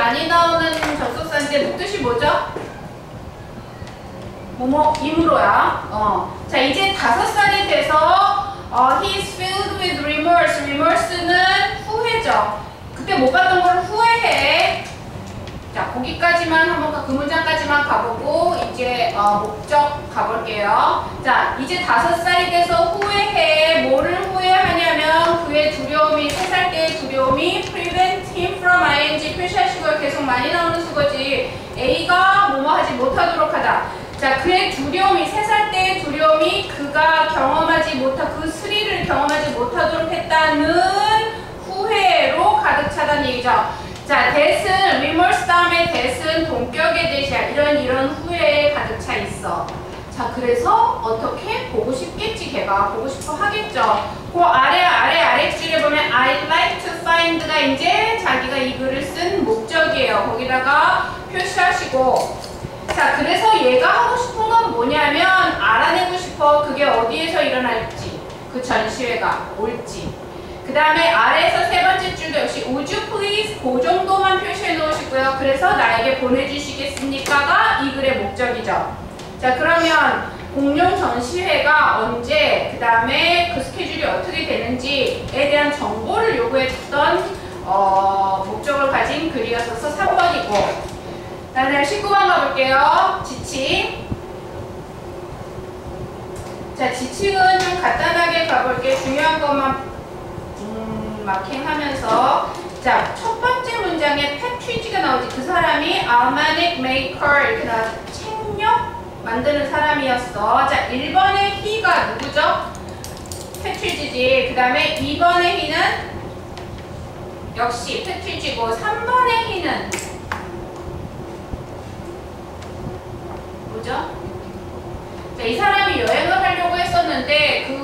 많이 나오는 접속사인데 목뜻이 뭐죠? 뭐뭐 임으로야. 자, 이제 5살이 돼서 he's filled with remorse. remorse는 후회죠. 그때 못 봤던 걸 후회해. 자, 거기까지만 한번 그 문장까지만 가보고 이제 목적 가볼게요. 자, 이제 5살이 돼서 후회해. 뭐를 후회하냐면 그의 두려움이 3살 때의 두려움이 prevent him from ing 표시하시고요. 계속 많이 나오는 수거지. A가 뭐뭐 하지 못하도록 하다. 자, 그의 두려움이 3살 때의 두려움이 그가 경험하지 못한 그 스릴을 경험하지 못하도록 했다는 후회로 가득 차다는 얘기죠. 자, that은 remorse 다음에 that은 동격의 대시야. 이런 후회에 가득 차 있어. 자, 그래서 어떻게 보고 싶겠지. 걔가 보고 싶어 하겠죠. 그 아래줄에 보면 I'd like to find가 이제 자기가 이 글을 쓴 목적이에요. 거기다가 표시하시고. 자, 그래서 얘가 하고 싶은 건 뭐냐면 알아내고 싶어. 그게 어디에서 일어날지, 그 전시회가 올지. 그 다음에 아래에서 3번째 줄도 역시 would you please 그 정도만 표시해 놓으시고요. 그래서 나에게 보내주시겠습니까가 이 글의 목적이죠. 자, 그러면 공룡 전시회가 언제, 그 다음에 그 스케줄이 어떻게 되는지에 대한 정보를 요구했던 목적을 가진 글이었어서 3번이고. 자, 그다음에 19번 가볼게요. 지칭. 자, 지칭은 좀 간단하게 가볼게요. 중요한 것만 마킹하면서. 자, 첫 번째 문장에 패트리지가 나오지. 그 사람이 almanac maker 이렇게 나와서 책력 만드는 사람이었어. 자, 1번의 he가 누구죠? 패트리지지. 그 다음에 2번의 he는 역시 패트리지고 3번의 he는 뭐죠? 자, 이 사람이 여행을 하려고 했었는데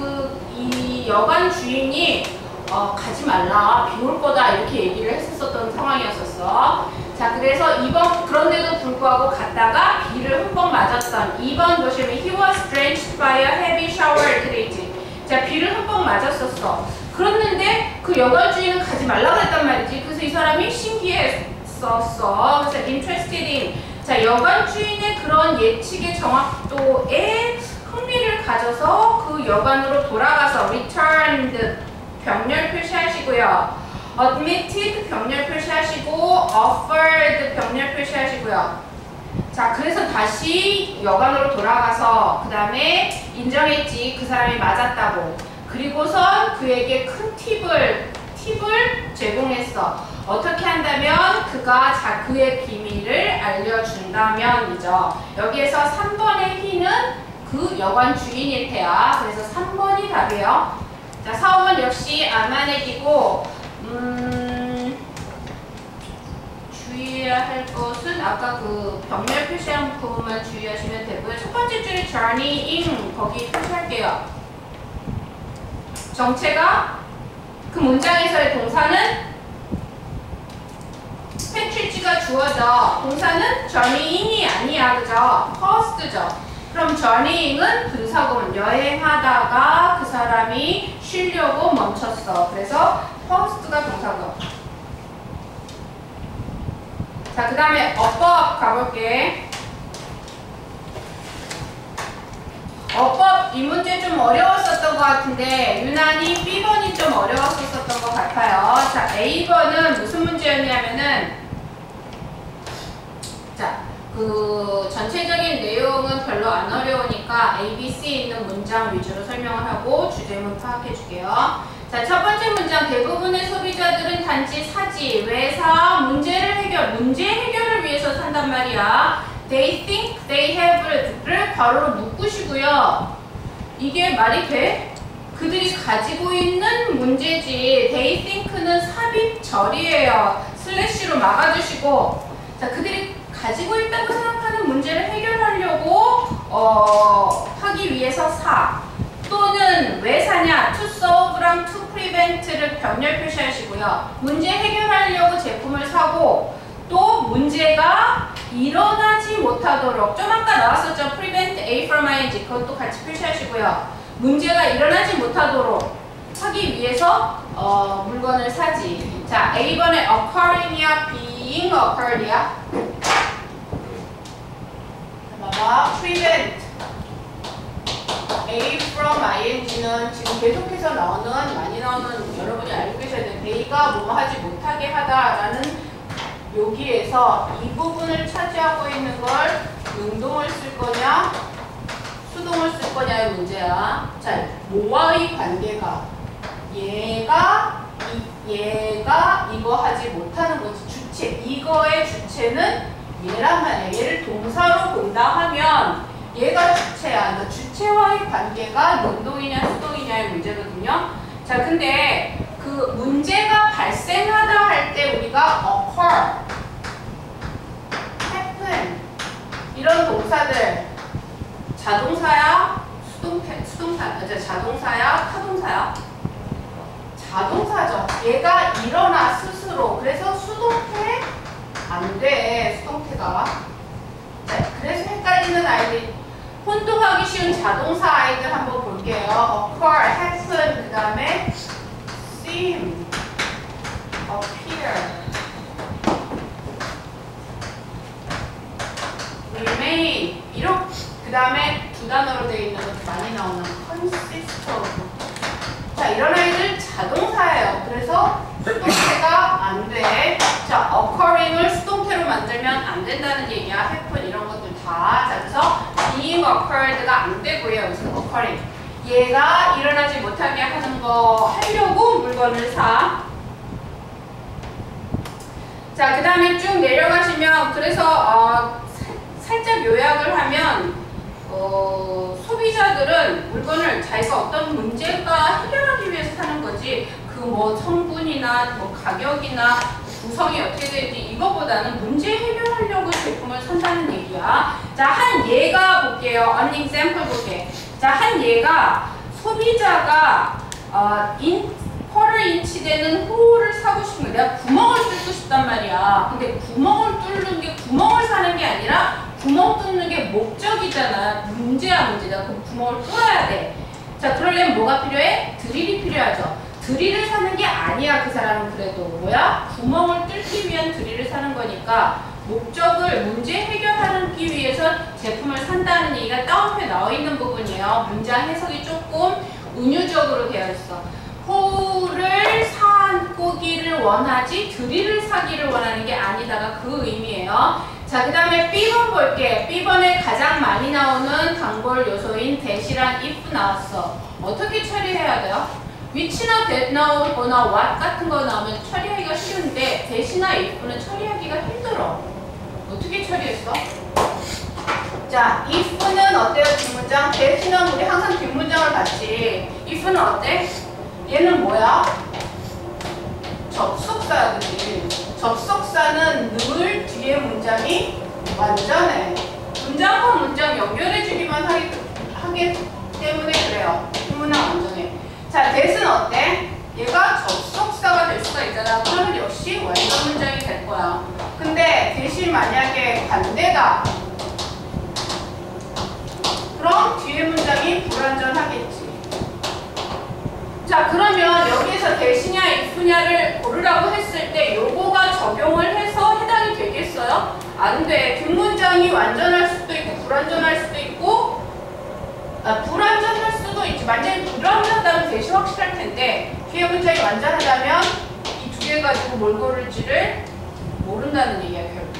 이 여관 주인이 가지 말라, 비 올 거다 이렇게 얘기를 했었던 상황이었었어. 자, 그래서 2번 그런데도 불구하고 갔다가 비를 흠뻑 맞았던 2번 보시면 he was drenched by a heavy shower 이렇게 돼 있지. 자, 비를 흠뻑 맞았었어. 그랬는데 그 여관 주인은 가지 말라고 했단 말이지. 그래서 이 사람이 신기했었어. 그래서 interested in. 자, 여관 주인의 그런 예측의 정확도에 흥미를 가져서 그 여관으로 돌아가서 returned 병렬 표시하시고요. admitted 병렬 표시하시고 offered 병렬 표시하시고요. 자, 그래서 다시 여관으로 돌아가서 그 다음에 인정했지. 그 사람이 맞았다고. 그리고선 그에게 큰 팁을 제공했어. 어떻게 한다면 그가 그의 비밀을 알려준다면이죠. 여기에서 3번의 he는 그 여관 주인일 테야. 그래서 3번이 답이에요. 자, 4번은 역시 알만액이고 주의해야 할 것은 아까 그 병렬 표시한 부분만 주의하시면 되고요. 첫 번째 줄에 journeying 거기 표시할게요. 정체가 그 문장에서의 동사는 패트리지가 주어져. 동사는 journeying이 아니야, 그죠? first죠. 그럼 journeying은 분사구문. 여행하다가 그 사람이 쉬려고 멈췄어. 그래서 first가 동사구문. 자, 그 다음에 어법 가볼게. 어법 이 문제 좀 어려웠었던 것 같은데 유난히 B번이 좀 어려웠었던 것 같아요. 자, A번은 무슨 문제였냐면은 자, 그 전체적인 내용은 별로 안 어려우니까 A, B, C에 있는 문장 위주로 설명을 하고 주제문 파악해 줄게요. 자, 첫 번째 문장. 대부분의 소비자들은 단지 사지, 왜 사? 문제 해결을 위해서 산단 말이야. They think they have를 괄호로 묶으시고요. 이게 말이 돼? 그들이 가지고 있는 문제지. They think는 삽입절이에요. 슬래시로 막아주시고. 자, 그들이 가지고 있다고 생각하는 문제를 해결하려고 하기 위해서 사. 또는 왜 사냐? To solve랑 to prevent를 병렬 표시하시고요. 문제 해결하려고 제품을 사고 또 문제가 일어나지 못하도록 좀 아까 나왔었죠. prevent A from ing 그것도 같이 표시하시고요. 문제가 일어나지 못하도록 하기 위해서 물건을 사지. 자, A번에 occurring이야 B being occurred이야. 봐봐. prevent A from ing는 지금 계속해서 나오는, 많이 나오는, 여러분이 알고 계셔야 돼요. A가 뭐뭐 하지 못하게 하다라는 여기에서 이 부분을 차지하고 있는 걸 능동을 쓸 거냐 수동을 쓸 거냐의 문제야. 자, 뭐와의 관계가 얘가 이거 하지 못하는 거지. 주체, 이거의 주체는 얘란 말이야. 얘를 동사로 본다 하면 얘가 주체야. 그러니까 주체와의 관계가 능동이냐 수동이냐의 문제거든요. 자, 근데 그 문제가 발생하다 할 때 우리가 occur, happen 이런 동사들 자동사야, 자동사야, 타동사야? 자동사죠. 얘가 일어나 스스로. 그래서 수동태 안 돼. 수동태가. 자, 그래서 헷갈리는 아이들, 혼동하기 쉬운 자동사 아이들 한번 볼게요. occur, happen, 그 다음에 seem, appear, remain, 이렇게. 그 다음에 두 단어로 되어 있는 것도 많이 나오는 consist of. 자, 이런 아이들 자동사예요. 그래서 수동태가 안 돼. 자, occurring을 수동태로 만들면 안 된다는 얘기야. happen 이런 것들 다. 자, 그래서 being occurred가 안 되고요. 여기서 occurring. 얘가 일어나지 못하게 하는 거 하려고 물건을 사. 자, 그 다음에 쭉 내려가시면, 그래서 살짝 요약을 하면 소비자들은 물건을 자기가 어떤 문제가 해결하기 위해서 사는 거지, 그 뭐 성분이나 뭐 가격이나 구성이 어떻게 되는지 이거보다는 문제 해결하려고 제품을 산다는 얘기야. 자, 한 예가 볼게요. an example 볼게. 자, 한 예가 소비자가 쿼터 인치되는 호를 사고 싶은 거야. 내가 구멍을 뚫고 싶단 말이야. 근데 구멍을 뚫는 게, 구멍을 사는 게 아니라 구멍 뚫는 게 목적이잖아. 문제야, 문제다. 그럼 구멍을 뚫어야 돼. 자, 그러려면 뭐가 필요해? 드릴이 필요하죠. 드릴을 사는 게 아니야. 그 사람은 그래도 뭐야? 구멍을 뚫기 위한 드릴을 사는 거니까 목적을 문제 해결하기 위해서 제품을 산다는 얘기가 따옴표에 나와 있는 부분이에요. 문장 해석이 조금 은유적으로 되어 있어. 호를 사고기를 원하지 드릴을 사기를 원하는 게 아니다가 그 의미예요. 자, 그 다음에 B번 볼게. B번에 가장 많이 나오는 단골 요소인 that이랑 if 나왔어. 어떻게 처리해야 돼요? which나 that 나오거나 what 같은 거 나오면 처리하기가 쉬운데 that이나 if는 처리하기가 힘들어. 어떻게 처리했어? 자, if는 어때요? 뒷문장? that는 우리 항상 뒷문장을 봤지. if는 어때? 얘는 뭐야? 접속사야, 그치? 접속사는 늘 뒤에 문장이 완전해. 문장과 문장 연결해주기만 하기 때문에 그래요. 뒷문장 완전해. 자, that은 어때? 얘가 접속사가 될 수가 있잖아. 그러면 역시 완전 문장이 될 거야. 근데 that이 만약에 반대다. 그럼 뒤에 문장이 불완전하겠지. 자, 그러면 여기에서 that이냐 if냐를 고르라고 했을 때 요거가 적용을 해서 해당이 되겠어요? 안 돼. 뒷문장이 완전할 수도 있고 불완전할 수도 있고 불완전할 수도 있지. 만약에 불완전하다면 that이 확실할 텐데 뒤에 문장이 완전하다면 이 두 개 가지고 뭘 고를지를 모른다는 얘기야, 결국.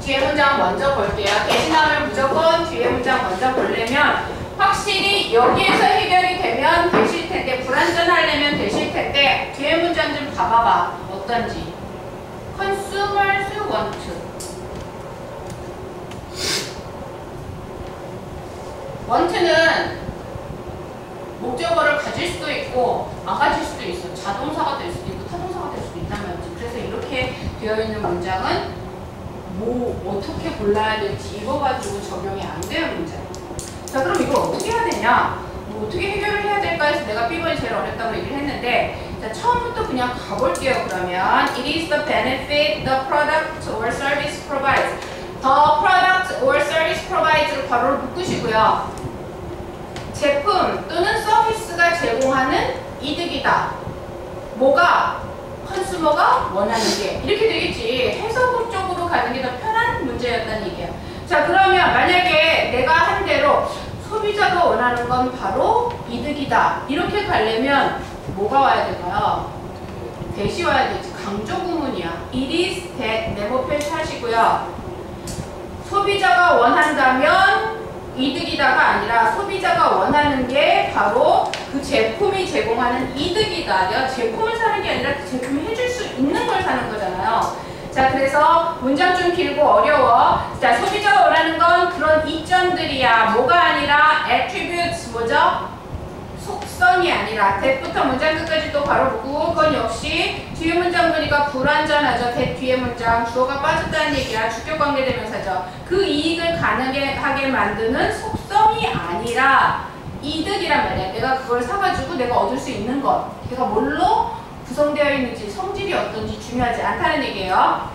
뒤에 문장 먼저 볼게요. that이 나오면 무조건 뒤에 문장 먼저 보려면 확실히 여기에서 해결이 되면 되실 텐데, 불완전하려면 되실 텐데, 뒤에 문장 좀 봐봐봐. 어떤지. Consumers want to. want는 목적어를 가질 수도 있고 안 가질 수도 있어. 자동사가 될 수도 있고 타동사가 될 수도 있단 말이지. 그래서 이렇게 되어 있는 문장은 뭐 어떻게 골라야 될지 이거 가지고 적용이 안 되는 문제야. 자, 그럼 이걸 어떻게 해야 되냐? 뭐 어떻게 해결을 해야 될까 해서 내가 B번이 제일 어렵다고 얘기를 했는데, 자, 처음부터 그냥 가볼게요. 그러면 It is the benefit the product or service provides. The product or service provides를 괄호로 묶으시고요. 제품 또는 서비스가 제공하는 이득이다. 뭐가? wants 뭐가? 원하는 게. 이렇게 되겠지. 해석적으로 가는 게 더 편한 문제였다는 얘기야. 자, 그러면 만약에 내가 한 대로 소비자가 원하는 건 바로 이득이다. 이렇게 가려면 뭐가 와야 될까요? 대시 와야 되지. 강조 구문이야. It is that 네모 표시하시고요. 소비자가 원한다면 이득이다가 아니라 소비자가 원하는 게 바로 그 제품이 제공하는 이득이다. 내가 제품을 사는 게 아니라 그 제품이 해줄 수 있는 걸 사는 거잖아요. 자, 그래서 문장 좀 길고 어려워. 자, 소비자가 원하는 건 그런 이점들이야. 뭐가 아니라 attributes 뭐죠? 속성이 아니라 that부터 문장 끝까지 또 바로 보고 그건 역시 뒤에 문장 보니까 불완전하죠. that 뒤에 문장 주어가 빠졌다는 얘기야. 주격 관계대명사죠. 그 이익을 가능하게 만드는 속성이 아니라 이득이란 말이야. 내가 그걸 사가지고 내가 얻을 수 있는 것. 걔가 뭘로 구성되어 있는지 성질이 어떤지 중요하지 않다는 얘기예요.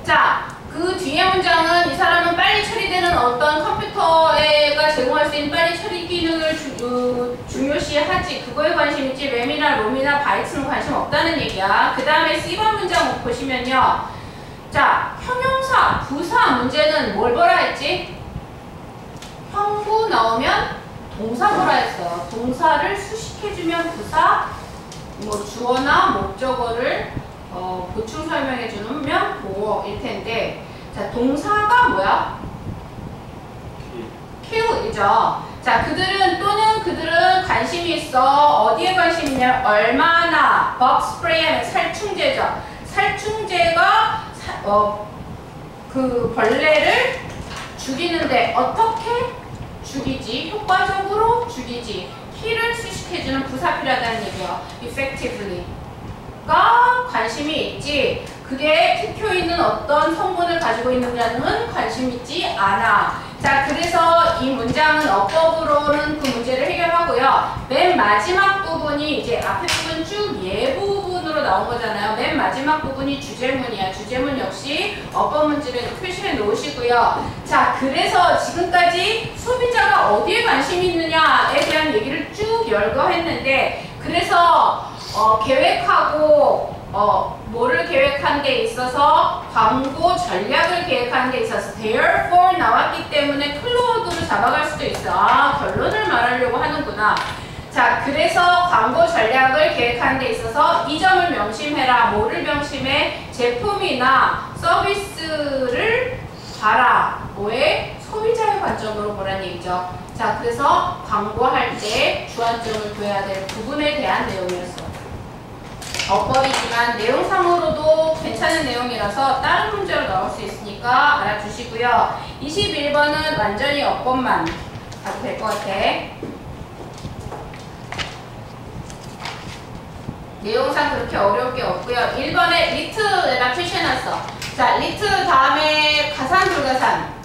자, 그 뒤에 문장은 이 사람은 빨리 처리되는 어떤 컴퓨터가 제공할 수 있는 빨리 처리 기능을 중요시하지. 그거에 관심 있지. 램이나 롬이나 바이트는 관심 없다는 얘기야. 그 다음에 C번 문장 보시면요. 자, 형용사, 부사 문제는 뭘 보라 했지? 형부 나오면 동사 보라 했어요. 동사를 수식해주면 부사, 뭐 주어나 목적어를 보충 설명해 주면 보어일 텐데, 자, 동사가 뭐야? kill이죠. 자, 그들은 관심이 있어. 어디에 관심이 있냐? 얼마나. bug spray하면 살충제죠. 살충제가 그 벌레를 죽이는데 어떻게 죽이지? 효과적으로 죽이지. kill을 수식해주는 부사 필요하다는 얘기예요. effectively. 가 관심이 있지. 그게 특효 있는 어떤 성분을 가지고 있느냐는 관심 있지 않아. 자, 그래서 이 문장은 어법으로는 그 문제를 해결하고요. 맨 마지막 부분이 이제 앞에 부분 쭉 예부분으로 나온 거잖아요. 맨 마지막 부분이 주제문이야. 주제문 역시 어법 문제를 표시해 놓으시고요. 자, 그래서 지금까지 소비자가 어디에 관심이 있느냐에 대한 얘기를 쭉 열거했는데, 그래서 계획하고 뭐를 계획한 데 있어서 광고 전략을 계획한 데 있어서 therefore 나왔기 때문에 클로우드로 잡아갈 수도 있어. 아, 결론을 말하려고 하는구나. 자, 그래서 광고 전략을 계획한 데 있어서 이 점을 명심해라. 뭐를 명심해? 제품이나 서비스를 봐라. 뭐에? 소비자의 관점으로 보라는 얘기죠. 자, 그래서 광고할 때 주안점을 둬야 될 부분에 대한 내용이었어. 어법이지만 내용상으로도 괜찮은 내용이라서 다른 문제로 나올 수 있으니까 알아주시고요. 21번은 완전히 어법만 가도 될 것 같아. 내용상 그렇게 어려울 게 없고요. 1번에 리트에다 표시해놨어. 자, 리트 다음에 가산 불가산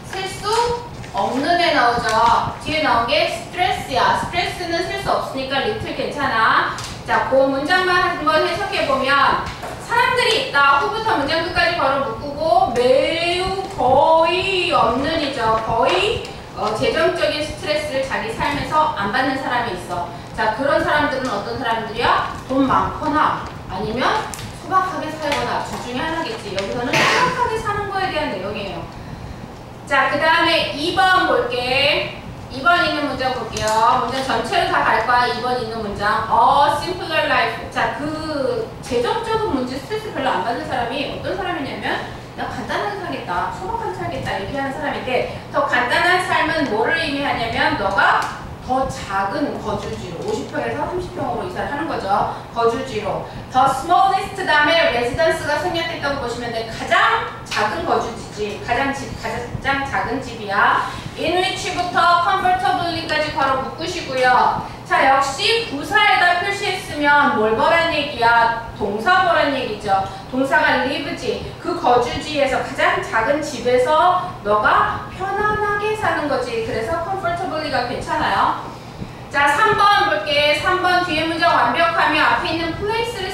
쓸 수 없는 애 나오죠. 뒤에 나온 게 스트레스야. 스트레스는 쓸 수 없으니까 리트 괜찮아. 자, 그 문장만 한번 해석해보면 사람들이 있다. 후부터 문장 끝까지 바로 묶고 매우 거의 없는 이죠. 거의 재정적인 스트레스를 자기 삶에서 안 받는 사람이 있어. 자, 그런 사람들은 어떤 사람들이야? 돈 많거나 아니면 소박하게 살거나 둘 중에 하나겠지. 여기서는 소박하게 사는 거에 대한 내용이에요. 자, 그 다음에 2번 볼게. 2번 있는 문장 볼게요. 문장 전체를 다 갈 거야. 2번 있는 문장. simpler life. 자, 그 재정적인 문제 스트레스 별로 안 받는 사람이 어떤 사람이냐면 나 간단하게 살겠다. 소박하게 살겠다. 이렇게 하는 사람인데, 더 간단한 삶은 뭐를 의미하냐면 너가 더 작은 거주지로 50평에서 30평으로 이사를 하는 거죠. 거주지로. 더 smallest 다음에 residence가 생략됐다고 보시면 돼. 가장 작은 거주지지. 가장 작은 집이야. in which부터 comfortably까지 바로 묶으시고요. 자, 역시 부사에다 표시했으면 뭘 보란 얘기야? 동사 보란 얘기죠. 동사가 live지. 그 거주지에서 가장 작은 집에서 너가 편안하게 사는 거지. 그래서 comfortably가 괜찮아요. 자, 3번 볼게. 3번 뒤에 문장 완벽하면 앞에 있는 place를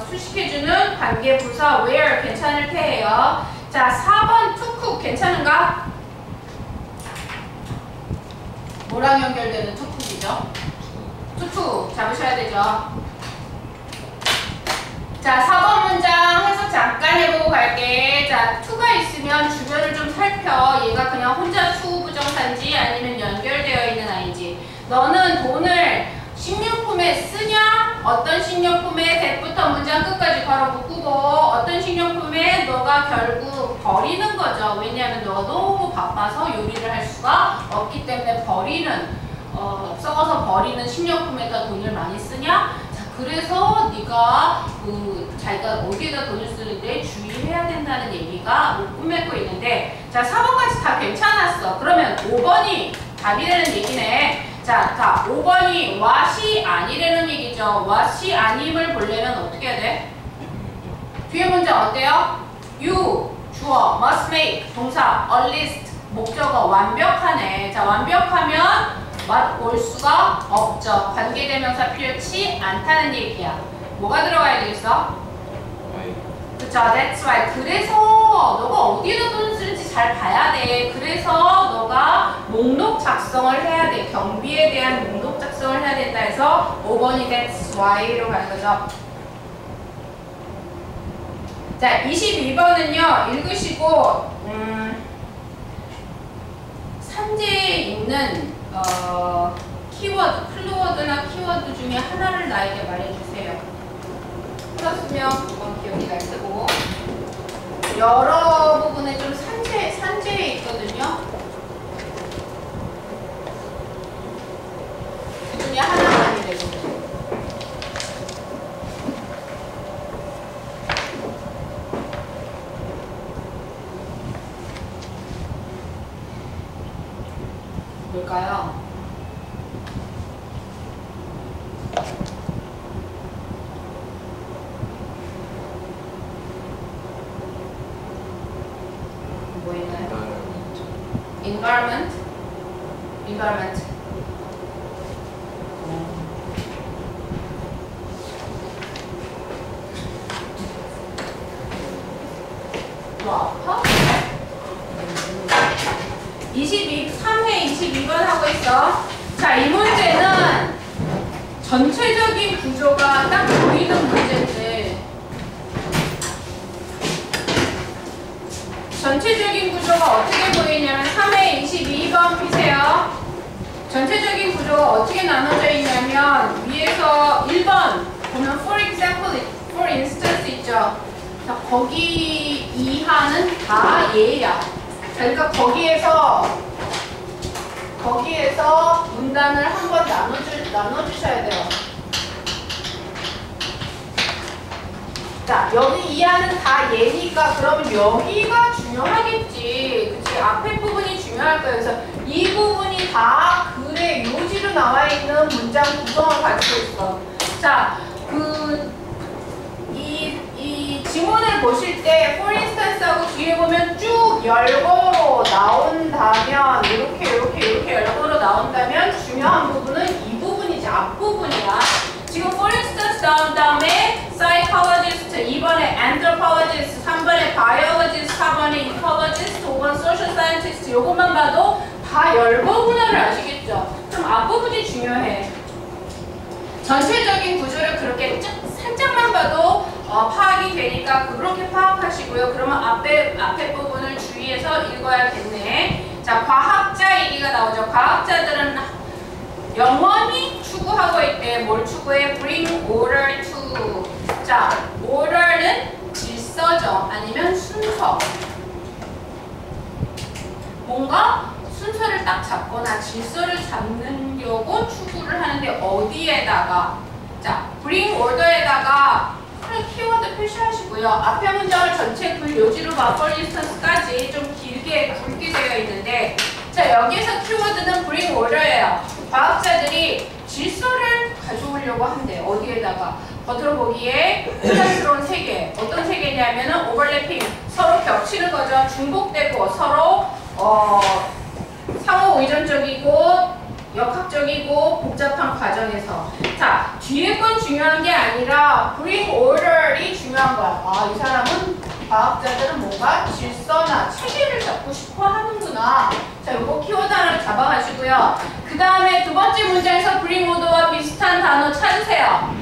수식해주는 관계 부사 where 괜찮을 테예요. 자, 4번 to cook 괜찮은가? 뭐랑 연결되는 to cook이죠? to 잡으셔야 되죠. 자, 4번 문장 해석 잠깐 해보고 갈게. 자, to가 있으면 주변을 좀 살펴. 얘가 그냥 혼자 투부정사인지 아니면 연결되어 있는 아이인지. 너는 돈을 식료품에 쓰냐? 어떤 식료품에 대부터 문장 끝까지 바로 묶고 어떤 식료품에 너가 결국 버리는 거죠. 왜냐하면 너가 너무 바빠서 요리를 할 수가 없기 때문에 버리는 썩어서 버리는 식료품에다 돈을 많이 쓰냐? 자, 그래서 네가 자기가 어디에다 돈을 쓰는데 주의해야 된다는 얘기가 꾸며고 있는데, 자, 4번까지 다 괜찮았어. 그러면 5번이 답이라는 얘기네. 자, 5번이 what이 아니라는 얘기죠. what이 아님을 보려면 어떻게 해야 돼? 뒤에 문장 어때요? you, 주어, must make, 동사, a list, 목적어, 완벽하네. 자, 완벽하면 what 올 수가 없죠. 관계대명사 필요치 않다는 얘기야. 뭐가 들어가야 되겠어? 그쵸, that's right. 그래서 너가 어디에다 돈을 쓰는지 잘 봐야 돼. 그래서 너가 목록 작성을 해야 돼. 경비에 대한 목록 작성을 해야 된다 해서 5번이 that's why로 가는 거죠. 자, 22번은요. 읽으시고 산재에 있는 키워드, 클로워드나 키워드 중에 하나를 나에게 말해주세요. 풀었으면 그건 기억이 날 테고, 여러 부분에 좀 산재에 있거든요. 그 중에 하나만이 되거든요. 뭘까요? Environment. 너 아파? 3회 22번 하고 있어. 자, 이 문제는 전체적인 구조가 딱 보이는 문제인데, 전체적인 구조가 어떻게 보이냐면 3회 22번 피세요. 전체적인 구조가 어떻게 나눠져 있냐면, 위에서 1번 보면 for example, for instance 있죠. 자, 거기 이하는 다 얘야. 자, 그러니까 거기에서 문단을 한번 나눠주셔야 돼요. 자, 여기 이하는 다 얘니까 그러면 여기가 중요하겠지. 그치? 앞에 부분이 중요할 거예요. 그래서 이 부분이 다 글의 요지로 나와 있는 문장 구성을 가지고 있어. 자, 이 지문을 보실 때 for instance하고 뒤에 보면 쭉 열거로 나온다면, 이렇게 열거로 나온다면 중요한 부분은 이 부분이지, 앞부분이야. 지금 for instance 나온 다음에 psychologist, 2번에 anthropologist, 3번에 biologist, 4번에 ecologist, 5번 social scientist, 요것만 봐도 다 열거 분할을 아시겠죠? 그럼 앞부분이 중요해. 전체적인 구조를 그렇게 살짝만 봐도 파악이 되니까 그렇게 파악하시고요. 그러면 앞에 부분을 주의해서 읽어야겠네. 자, 과학자 얘기가 나오죠. 과학자들은 영원히 추구하고 있대. 뭘 추구해? Bring order to. 자, order는 질서죠. 아니면 순서. 뭔가 순서를 딱 잡거나 질서를 잡으려고 추구를 하는데 어디에다가? 자, bring order에다가 키워드 표시하시고요. 앞에 문장을 전체 글 요지로 봐. for instance까지 좀 길게 굵게 되어 있는데, 자, 여기에서 키워드는 bring order예요. 과학자들이 질서를 가져오려고 한대. 어디에다가? 겉으로 보기에 혼란스러운 세계. 어떤 세계냐면은 오버래핑. 서로 겹치는 거죠. 중복되고 서로 상호 의존적이고 역학적이고 복잡한 과정에서. 자, 뒤에 건 중요한 게 아니라 bring order이 중요한 거야. 아, 이 사람은, 과학자들은 뭔가 질서나 체계를 잡고 싶어 하는구나. 자, 요거 키워드 하나를 잡아가시고요. 그 다음에 두 번째 문장에서 bring order와 비슷한 단어 찾으세요.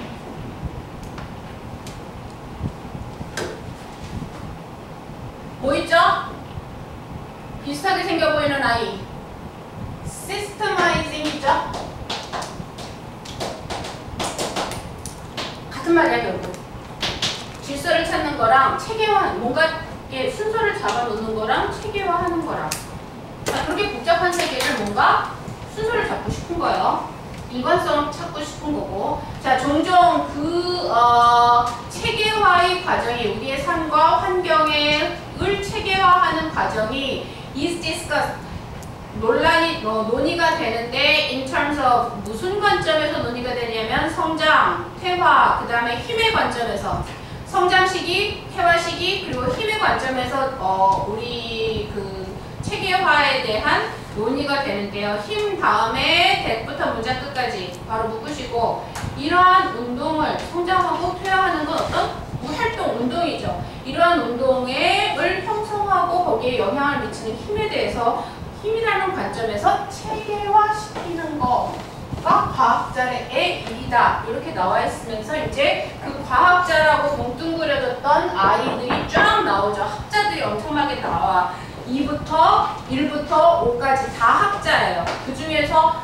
같은 말이야 결국. 질서를 찾는 거랑 체계화, 뭔가 순서를 잡아놓는 거랑 체계화하는 거랑. 자, 그렇게 복잡한 세계를 뭔가 순서를 잡고 싶은 거예요. 일관성을 찾고 싶은 거고. 자, 종종 체계화의 과정이 우리의 삶과 환경을 체계화하는 과정이 is discussed. 논의가 되는데 in terms of 무슨 관점에서 논의가 되냐면 성장, 퇴화, 그 다음에 힘의 관점에서 성장 시기, 퇴화 시기, 그리고 힘의 관점에서 우리 그 체계화에 대한 논의가 되는데요. 힘 다음에 대부터 문장 끝까지 바로 묶으시고 이러한 운동을 성장하고 퇴화하는 건 어떤 활동, 운동이죠. 이러한 운동을 형성하고 거기에 영향을 미치는 힘에 대해서 힘이라는 관점에서 체계화시키는 거가 과학자의 일이다. 이렇게 나와 있으면서 이제 그 과학자라고 뭉뚱그려졌던 아이들이 쫙 나오죠. 학자들이 엄청나게 나와. 1부터 5까지 다 학자예요. 그 중에서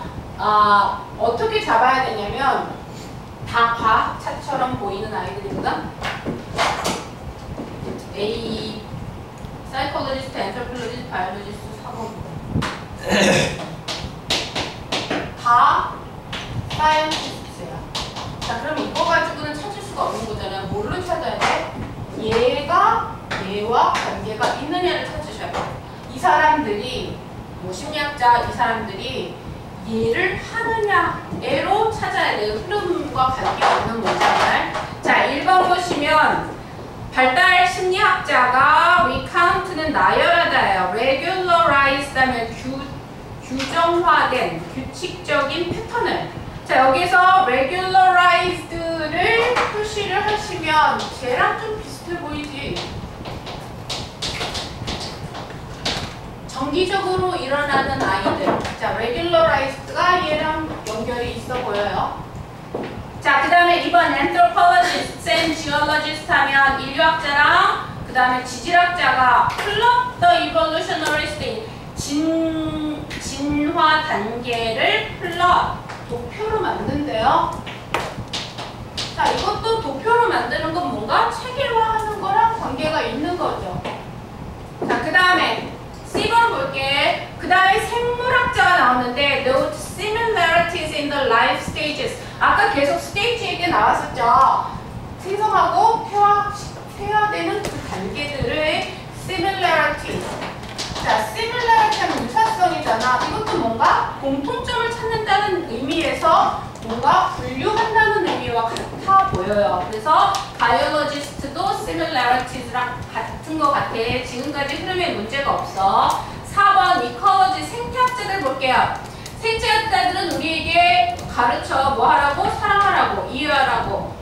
어떻게 잡아야 되냐면 다 과학자처럼 보이는 아이들이거든. A, 사이콜로지스트, 엔트로폴로지스트, 바이올로지스트, 사범 다 사이언티스트야. 자, 그럼 이거 가지고는 찾을 수가 없는 거잖아요. 뭘로 찾아야 돼? 얘와 관계가 있느냐를 찾으셔야 돼요. 이 사람들이 심리학자 이 사람들이 얘를 하느냐로 찾아야 돼요. 흐름과 관계가 있는 문장을. 자, 1번 보시면 발달 심리학자가 recount는 나열하다예요. regularized 하면 규정화된 규칙적인 패턴을. 자, 여기서 regularized를 표시를 하시면 쟤랑 좀 비슷해 보이지? 정기적으로 일어나는 아이들. 자, regularized가 얘랑 연결이 있어 보여요. 자, 그 다음에 2번 anthropologist and geologist 하면 인류학자랑 그 다음에 지질학자가 plot the evolutionary state 진화 단계를 도표로 만든대요. 자, 이것도 도표로 만드는 건 뭔가 체계화하는 거랑 관계가 있는 거죠. 자, 그 다음에 C번 볼게. 그 다음에 생물학자가 나오는데 note similarities in the life stages. 아까 계속 스테이지 얘기 나왔었죠. 생성하고 퇴화되는 그 단계들의 similarity. 자, similarity 하면 유사성이잖아. 이것도 뭔가 공통점을 찾는다는 의미에서 뭔가 분류한다는 의미와 같아 보여요. 그래서 바이올로지스트도 similarities랑 같은 것 같아. 지금까지 흐름에 문제가 없어. 4번 이컬러지 생태학자들 볼게요. 생태학자들은 우리에게 가르쳐 뭐 하라고? 사랑하라고, 이해하라고,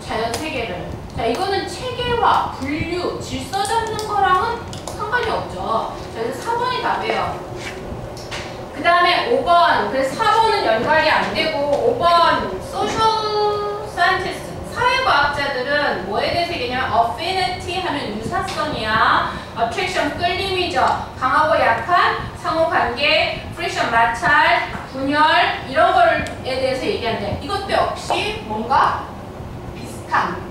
자연 세계를. 자, 이거는 체계화, 분류, 질서 잡는 거랑은 상관이 없죠. 자, 그래서 4번이 답이에요. 그 다음에 5번, 그래서 4번은 연관이 안 되고 5번 social scientist, 사회과학자들은 뭐에 대해서 얘기냐면 affinity 하면 유사성이야. attraction 끌림이죠. 강하고 약한 상호관계, friction 마찰, 분열 이런 거에 대해서 얘기하는데 이것도 역시 뭔가 비슷한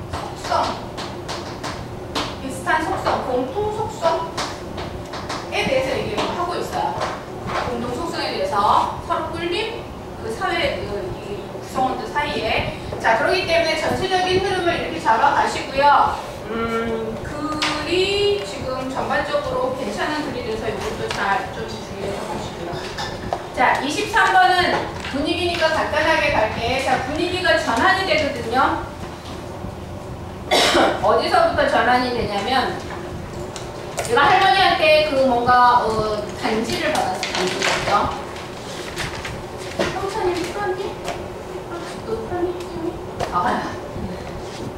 속성, 공통 속성에 대해서 얘기를 하고 있어요. 공동 속성에 대해서 서로 끌림, 그 사회 구성원들 사이에. 자, 그렇기 때문에 전체적인 흐름을 이렇게 잡아가시고요. 글이 지금 전반적으로 괜찮은 글이 돼서 이것도 잘 좀 주의해서 보시고요. 자, 23번은 분위기니까 간단하게 갈게. 자, 분위기가 전환이 되거든요. 어디서부터 전환이 되냐면 제가 할머니한테 그 뭔가 단지를 받았어요. 단지죠. 형찬이 필요하니? 너 편히?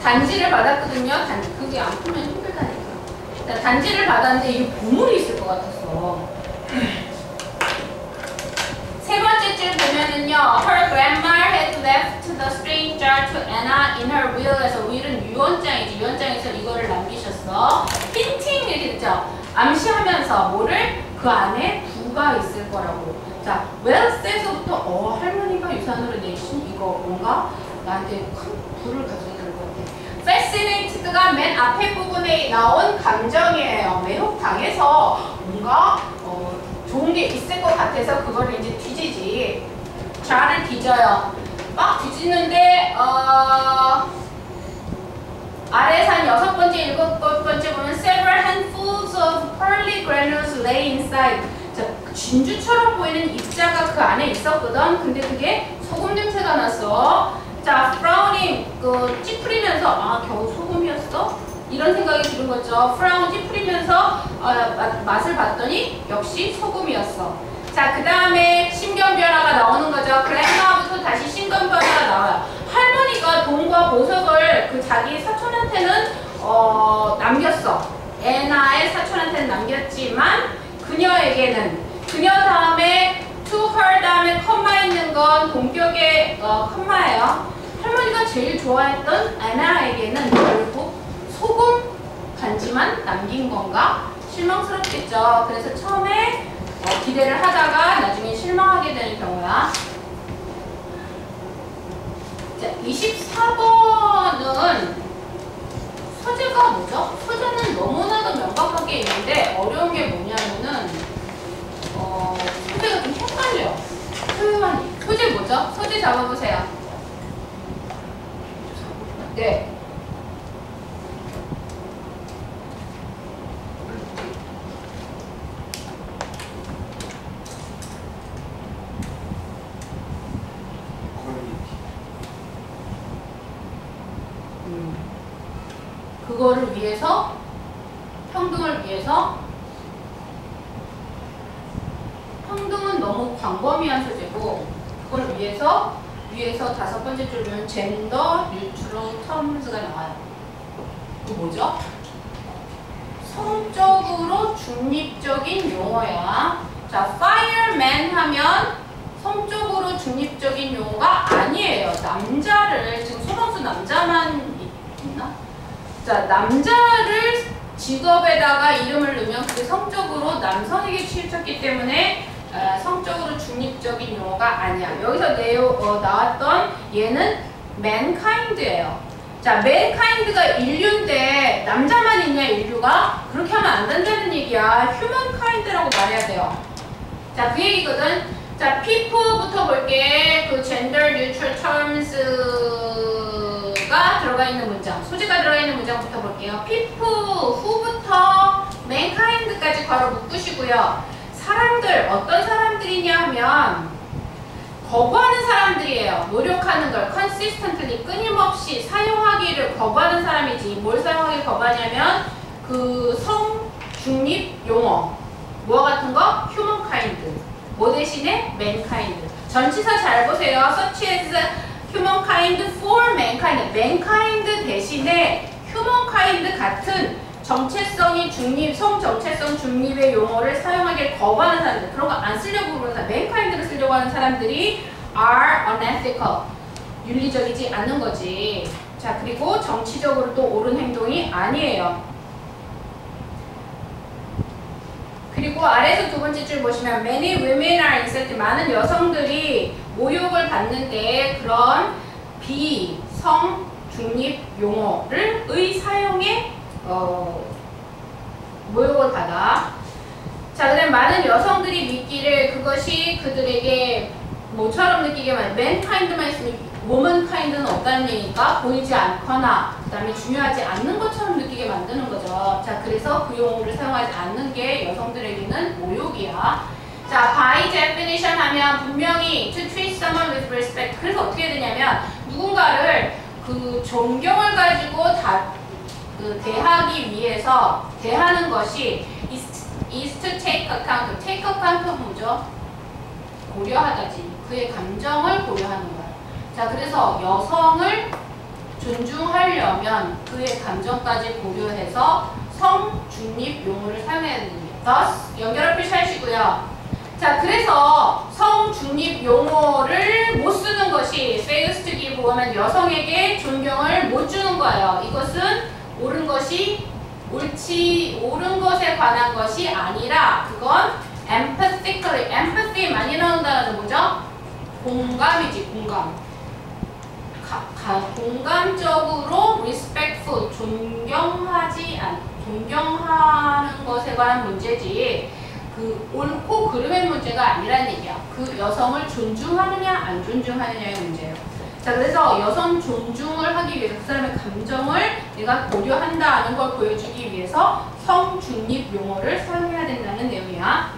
단지를 받았거든요. 그게 안 풀면 힘들다니까. 자, 단지를 받았는데 이게 보물이 있을 것 같았어. 세 번째 줄 보면은요. Her grandma had left the stranger to Anna in her will에서 will은 유언장이지. 유언장에서 이거를 남기셨어. hinting 이렇게 됐죠. 암시하면서 뭐를? 그 안에 부가 있을 거라고. 자, 웰스에서부터 할머니가 유산으로 내신 이거 뭔가 나한테 큰 불을 가져다 줄 것 같아. fascinated가 맨 앞에 부분에 나온 감정이에요. 매혹당해서 뭔가 좋은 게 있을 것 같아서 그거를 이제 뒤지지. 자를 뒤져요. 막 뒤지는데 아래에서 한 6번째, 7번째 보면 several handfuls of pearly granules lay inside. 자, 진주처럼 보이는 입자가 그 안에 있었거든. 근데 그게 소금 냄새가 났어. 자, frowning, 찌푸리면서 겨우 소금이었어? 이런 생각이 드는 거죠. frown 찌푸리면서 맛을 봤더니 역시 소금이었어. 자, 그 다음에 신경 변화가 나오는 거죠. grandma부터 다시 신경 변화가 나와요. 할머니가 돈과 보석을 그 자기 사촌한테는 남겼어. 애나의 사촌한테는 남겼지만 그녀 다음에 to her 다음에 컴마 있는 건 본격의 컴마예요. 할머니가 제일 좋아했던 애나에게는 결국 소금 반지만 남긴 건가? 실망스럽겠죠. 그래서 처음에 기대를 하다가 나중에 실망하게 되는 경우야. 자, 24번은 소재가 뭐죠? 소재는 너무나도 명확하게 있는데 어려운 게 뭐냐면은 소재가 좀 헷갈려요. 소재 뭐죠? 소재 잡아보세요. 네. 그거를 위해서 평등을 위해서 평등은 너무 광범위한 소재고 그걸 위해서 5번째 줄은 젠더 뉴트럴 텀스가 나와요. 그 뭐죠? 성적으로 중립적인 용어야. 자, fireman 하면 성적으로 중립적인 용어가 아니에요. 남자를 지금 소방수 남자만 있나? 자, 남자를 직업에다가 이름을 넣으면 그게 성적으로 남성에게 치우쳤기 때문에 성적으로 중립적인 용어가 아니야. 여기서 나왔던 얘는 mankind예요. 자, mankind가 인류인데 남자만 있냐 인류가? 그렇게 하면 안 된다는 얘기야. humankind라고 말해야 돼요. 자, 그 얘기거든. 자, people부터 볼게. 그 gender neutral terms가 들어가 있는 문장, 소재가 들어가 있는 문장부터 볼게요. people, who부터 mankind까지 괄호 묶으시고요. 사람들, 어떤 사람들이냐 하면 거부하는 사람들이에요. 노력하는 걸 consistently, 끊임없이 사용하기를 거부하는 사람이지. 뭘 사용하기를 거부하냐면 그 성중립 용어 뭐와 같은 거? humankind. 뭐 대신에 mankind. 전치사 잘 보세요. such as humankind for mankind. mankind 대신에 humankind 같은 정체성이 중립, 성정체성 중립의 용어를 사용하기를 거부하는 사람들, 그런 거 안 쓰려고 그러는 사람, mankind를 쓰려고 하는 사람들이 are unethical, 윤리적이지 않는 거지. 자, 그리고 정치적으로 또 옳은 행동이 아니에요. 그리고 아래에서 2번째 줄 보시면 many women are insulted, 많은 여성들이 모욕을 받는데 그런 비성 중립 용어를 사용에 모욕을 받아. 자, 그다음 많은 여성들이 믿기를 그것이 그들에게 뭐처럼 느끼게 만 mankind만 있으면 womankind는 없다는 얘기니까 보이지 않거나 그 다음에 중요하지 않는 것처럼 느끼게 만드는 거죠. 자, 그래서 그 용어를 사용하지 않는 게 여성들에게는 모욕이야. 자, by definition 하면 분명히 to treat someone with respect. 그래서 어떻게 되냐면 누군가를 그 존경을 가지고 대하기 위해서 대하는 것이 is to take account. take account는 뭐죠? 고려하다지. 그의 감정을 고려하는 거야. 자, 그래서 여성을 존중하려면 그의 감정까지 고려해서 성중립 용어를 사용해야 됩니다. thus 연결어 표시하시고요. 자, 그래서 성중립 용어를 못 쓰는 것이 fails to give 하면 여성에게 존경을 못 주는 거예요. 이것은 옳은 것에 관한 것이 아니라 그건 empathically, empathy 많이 나온 단어는 뭐죠? 공감이지, 공감. 공감적으로 respectful, 존경하는 것에 관한 문제지 그 옳고 그름의 문제가 아니라는 얘기야. 그 여성을 존중하느냐 안 존중하느냐의 문제예요. 자, 그래서 여성 존중을 하기 위해서 그 사람의 감정을 내가 고려한다는 걸 보여주기 위해서 성중립 용어를 사용해야 된다는 내용이야.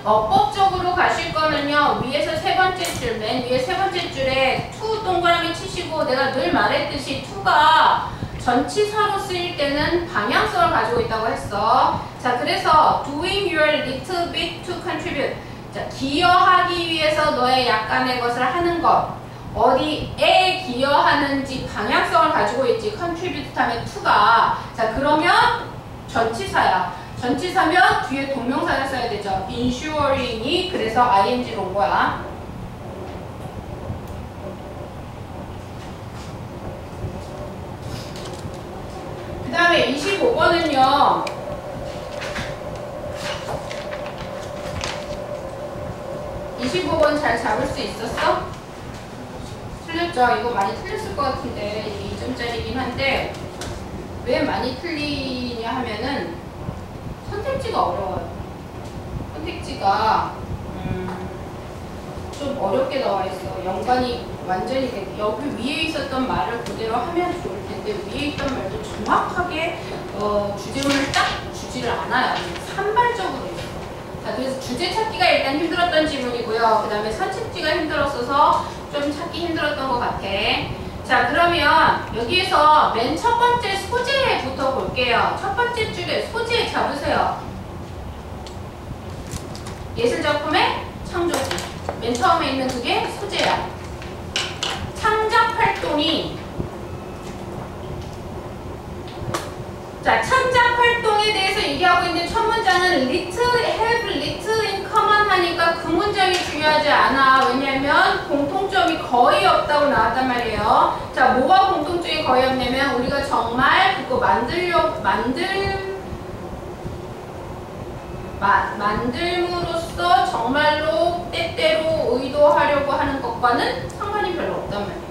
어법적으로 가실 거면요, 위에서 세 번째 줄, 맨 위에 세 번째 줄에 to 동그라미 치시고, 내가 늘 말했듯이 to가 전치사로 쓰일 때는 방향성을 가지고 있다고 했어. 자, 그래서 doing your little bit to contribute. 자, 기여하기 위해서 너의 약간의 것을 하는 것. 어디에 기여하는지 방향성을 가지고 있지. contribute 하면 to가. 자, 그러면 전치사야. 전치사면 뒤에 동명사를 써야 되죠. ensuring이 그래서 ing로 온 거야. 그 다음에 25번은요. 25번 잘 잡을 수 있었어? 틀렸죠? 이거 많이 틀렸을 것 같은데 이게 2점짜리긴 한데 왜 많이 틀리냐 하면은 선택지가 어려워요. 선택지가 좀 어렵게 나와 있어. 연관이 완전히 여기 위에 있었던 말을 그대로 하면 좋을 텐데 위에 있던 말도 정확하게 주제문을 딱 주지를 않아요. 산발적으로 있어. 자, 그래서 주제 찾기가 일단 힘들었던 지문이고요. 그 다음에 선택지가 힘들었어서 좀 찾기 힘들었던 것 같아. 자, 그러면 여기에서 맨 첫 번째 소재부터 볼게요. 첫 번째 줄에 소재 잡으세요. 예술작품의 창조기. 맨 처음에 있는 그게 소재야. 창작 활동이, 자, 창작 활동에 대해서 얘기하고 있는 첫 문장은 little, have little in common 하니까 그 문장이 중요하지 않아. 왜냐면 공통점이 거의 없다고 나왔단 말이에요. 자, 뭐가 공통점이 거의 없냐면 우리가 정말 그거 만들므로써 정말로 때때로 의도하려고 하는 것과는 상관이 별로 없단 말이에요.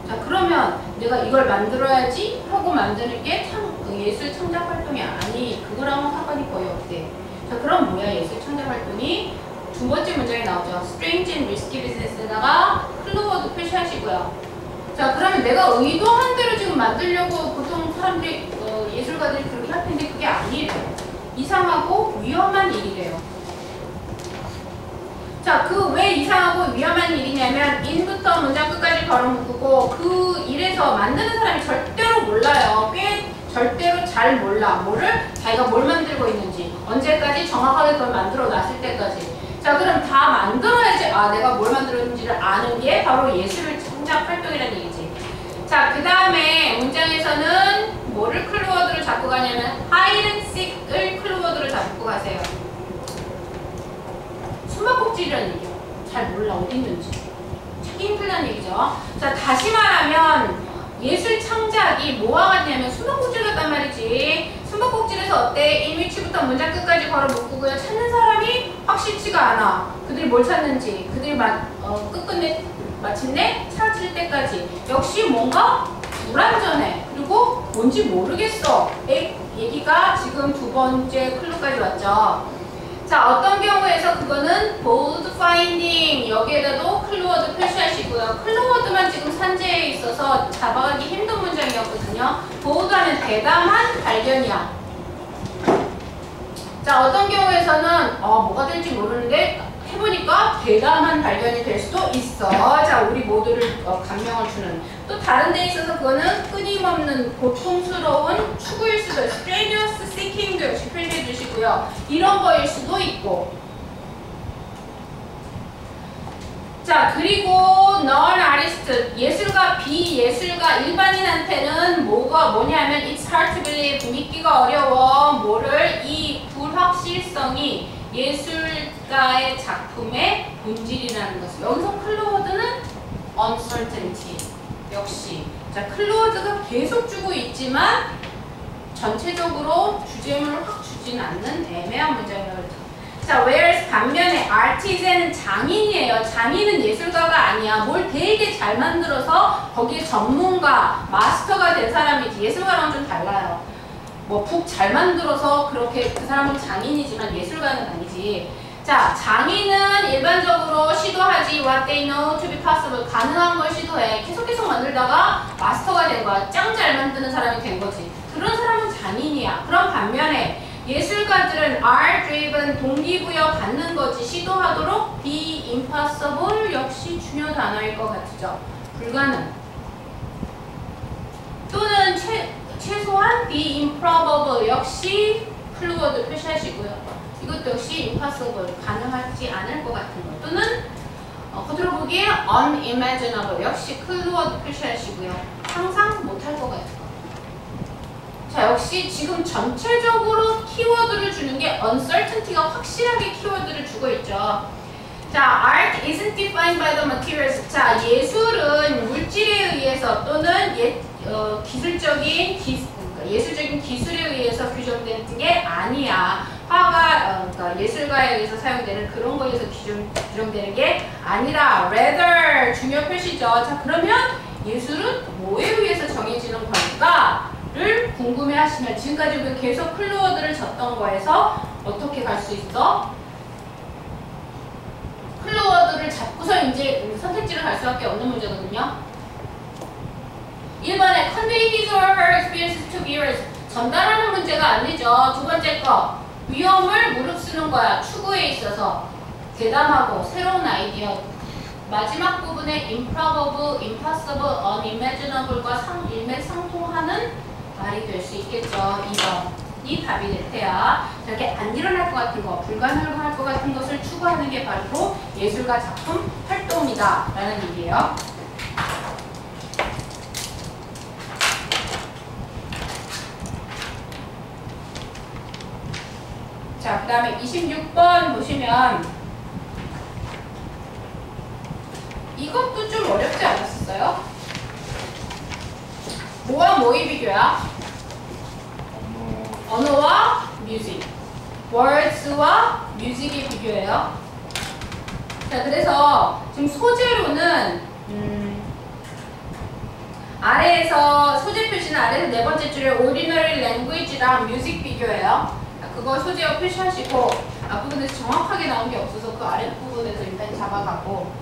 자, 그러면 내가 이걸 만들어야지 하고 만드는 게 예술 창작 활동이 아니, 그거랑은 상관이 거의 없대. 자, 그럼 뭐야 예술 창작 활동이? 두 번째 문장에 나오죠. Strange and risky business에다가 클로워드 표시하시고요. 자, 그러면 내가 의도한 대로 지금 만들려고 보통 사람들이 예술가들이 그렇게 할 텐데 그게 아니래요. 이상하고 위험한 일이래요. 자, 그 왜 이상하고 위험한 일이냐면 in부터 문장 끝까지 걸어묶고 그 일에서 만드는 사람이 절대로 몰라요. 절대로 잘 몰라. 뭐를? 자기가 뭘 만들고 있는지. 언제까지? 정확하게 그걸 만들어 놨을 때까지. 자, 그럼 다 만들어야지. 아, 내가 뭘 만들었는지를 아는 게 바로 예술 창작 활동이라는 얘기지. 자, 그 다음에 문장에서는 뭐를 클로워드로 잡고 가냐면 hide and seek을 클로워드로 잡고 가세요. 숨바꼭질이라는 얘기야. 잘 몰라. 어디 있는지. 찾기 힘들다는 얘기죠. 자, 다시 말하면 예술 창작이 뭐와 같냐면 숨바꼭질 같단 말이지. 숨바꼭질에서 어때? 인위치부터 문장 끝까지 걸어 묶고요. 찾는 사람이 확실치가 않아. 그들이 뭘 찾는지. 그들이 끝끝내 마침내 찾을 때까지. 역시 뭔가 불안전해. 그리고 뭔지 모르겠어. 얘기가 지금 두 번째 클루까지 왔죠. 자, 어떤 경우에서 그거는 bold finding 여기에다도 클로워드 표시하시고요. 클로워드만 지금 산재에 있어서 잡아가기 힘든 문장이었거든요. bold 하면 대담한 발견이야. 자, 어떤 경우에서는 뭐가 될지 모르는데 해보니까 대담한 발견이 될 수도 있어. 자, 우리 모두를 감명을 주는. 또 다른 데 있어서 그거는 끊임없는 고통스러운 추구일 수도 있어. strenuous seeking도 역시 표시해 주시고요. 이런 거일 수도 있고. 자, 그리고 non-artist, 예술가, 비예술가, 일반인한테는 뭐냐면 it's hard to believe, 믿기가 어려워. 뭐를? 이 불확실성이 예술가의 작품의 본질이라는 것을. 여기서 클로워드는 uncertainty. 역시. 자, 클로워드가 계속 주고 있지만 전체적으로 주제문을 확 주진 않는 애매한 문장이라고 했죠. 자, whereas 반면에 artisan은 장인이에요. 장인은 예술가가 아니야. 뭘 되게 잘 만들어서 거기에 전문가, 마스터가 된 사람이지. 예술가랑 좀 달라요. 뭐 북 잘 만들어서 그렇게 그 사람은 장인이지만 예술가는 아니지. 자, 장인은 일반적으로 시도하지 what they know to be possible. 가능한 걸 시도해. 계속 만들다가 마스터가 된 거야. 짱 잘 만드는 사람이 된 거지. 그런 사람은 장인이야. 그럼 반면에 예술가들은 are driven, 동기부여 받는 거지. 시도하도록 be impossible 역시 중요 단어일 것 같죠. 불가능. 또는 최소한 be improbable 역시 클루워드 표시하시고요. 이것도 역시 impossible, 가능하지 않을 것 같은 거. 또는 겉으로 보기에 unimaginable 역시 클루워드 표시하시고요. 상상 못할 것 같은 거. 자, 역시 지금 전체적으로 키워드를 주는 게 uncertainty가 확실하게 키워드를 주고 있죠. 자, art isn't defined by the materials. 자, 예술은 물질에 의해서 또는 예술적인 기술에 의해서 규정되는 게 아니야. 화가 그러니까 예술가에 의해서 사용되는 그런 거에 의해서 규정되는 게 아니라 rather 중요 표시죠. 자, 그러면 예술은 뭐에 의해서 정해지는 걸까를 궁금해하시면 지금까지 우리 계속 클로워드를 줬던 거에서 어떻게 갈 수 있어? 클로워드를 잡고서 이제 선택지를 갈 수밖에 없는 문제거든요. 1번에 convey his or her experiences to viewers. 전달하는 문제가 아니죠. 두 번째 거. 위험을 무릅쓰는 거야. 추구에 있어서. 대담하고 새로운 아이디어. 마지막 부분에 improbable, impossible, unimaginable과 일맥상통하는 말이 될 수 있겠죠. 2번이 답이 될 테야. 이렇게 안 일어날 것 같은 거, 불가능할 것 같은 것을 추구하는 게 바로 예술가 작품 활동이다 라는 얘기예요. 자, 그 다음에 26번 보시면 이것도 좀 어렵지 않았었어요? 뭐와 뭐의 비교야? 언어와 뮤직. words와 뮤직의 비교예요. 자, 그래서 지금 소재로는 아래에서 소재 표시는 아래에서 네 번째 줄에 ordinary language랑 뮤직 비교예요. 그거 소재어 표시하시고 앞부분에서 정확하게 나온 게 없어서 그 아랫부분에서 일단 잡아가고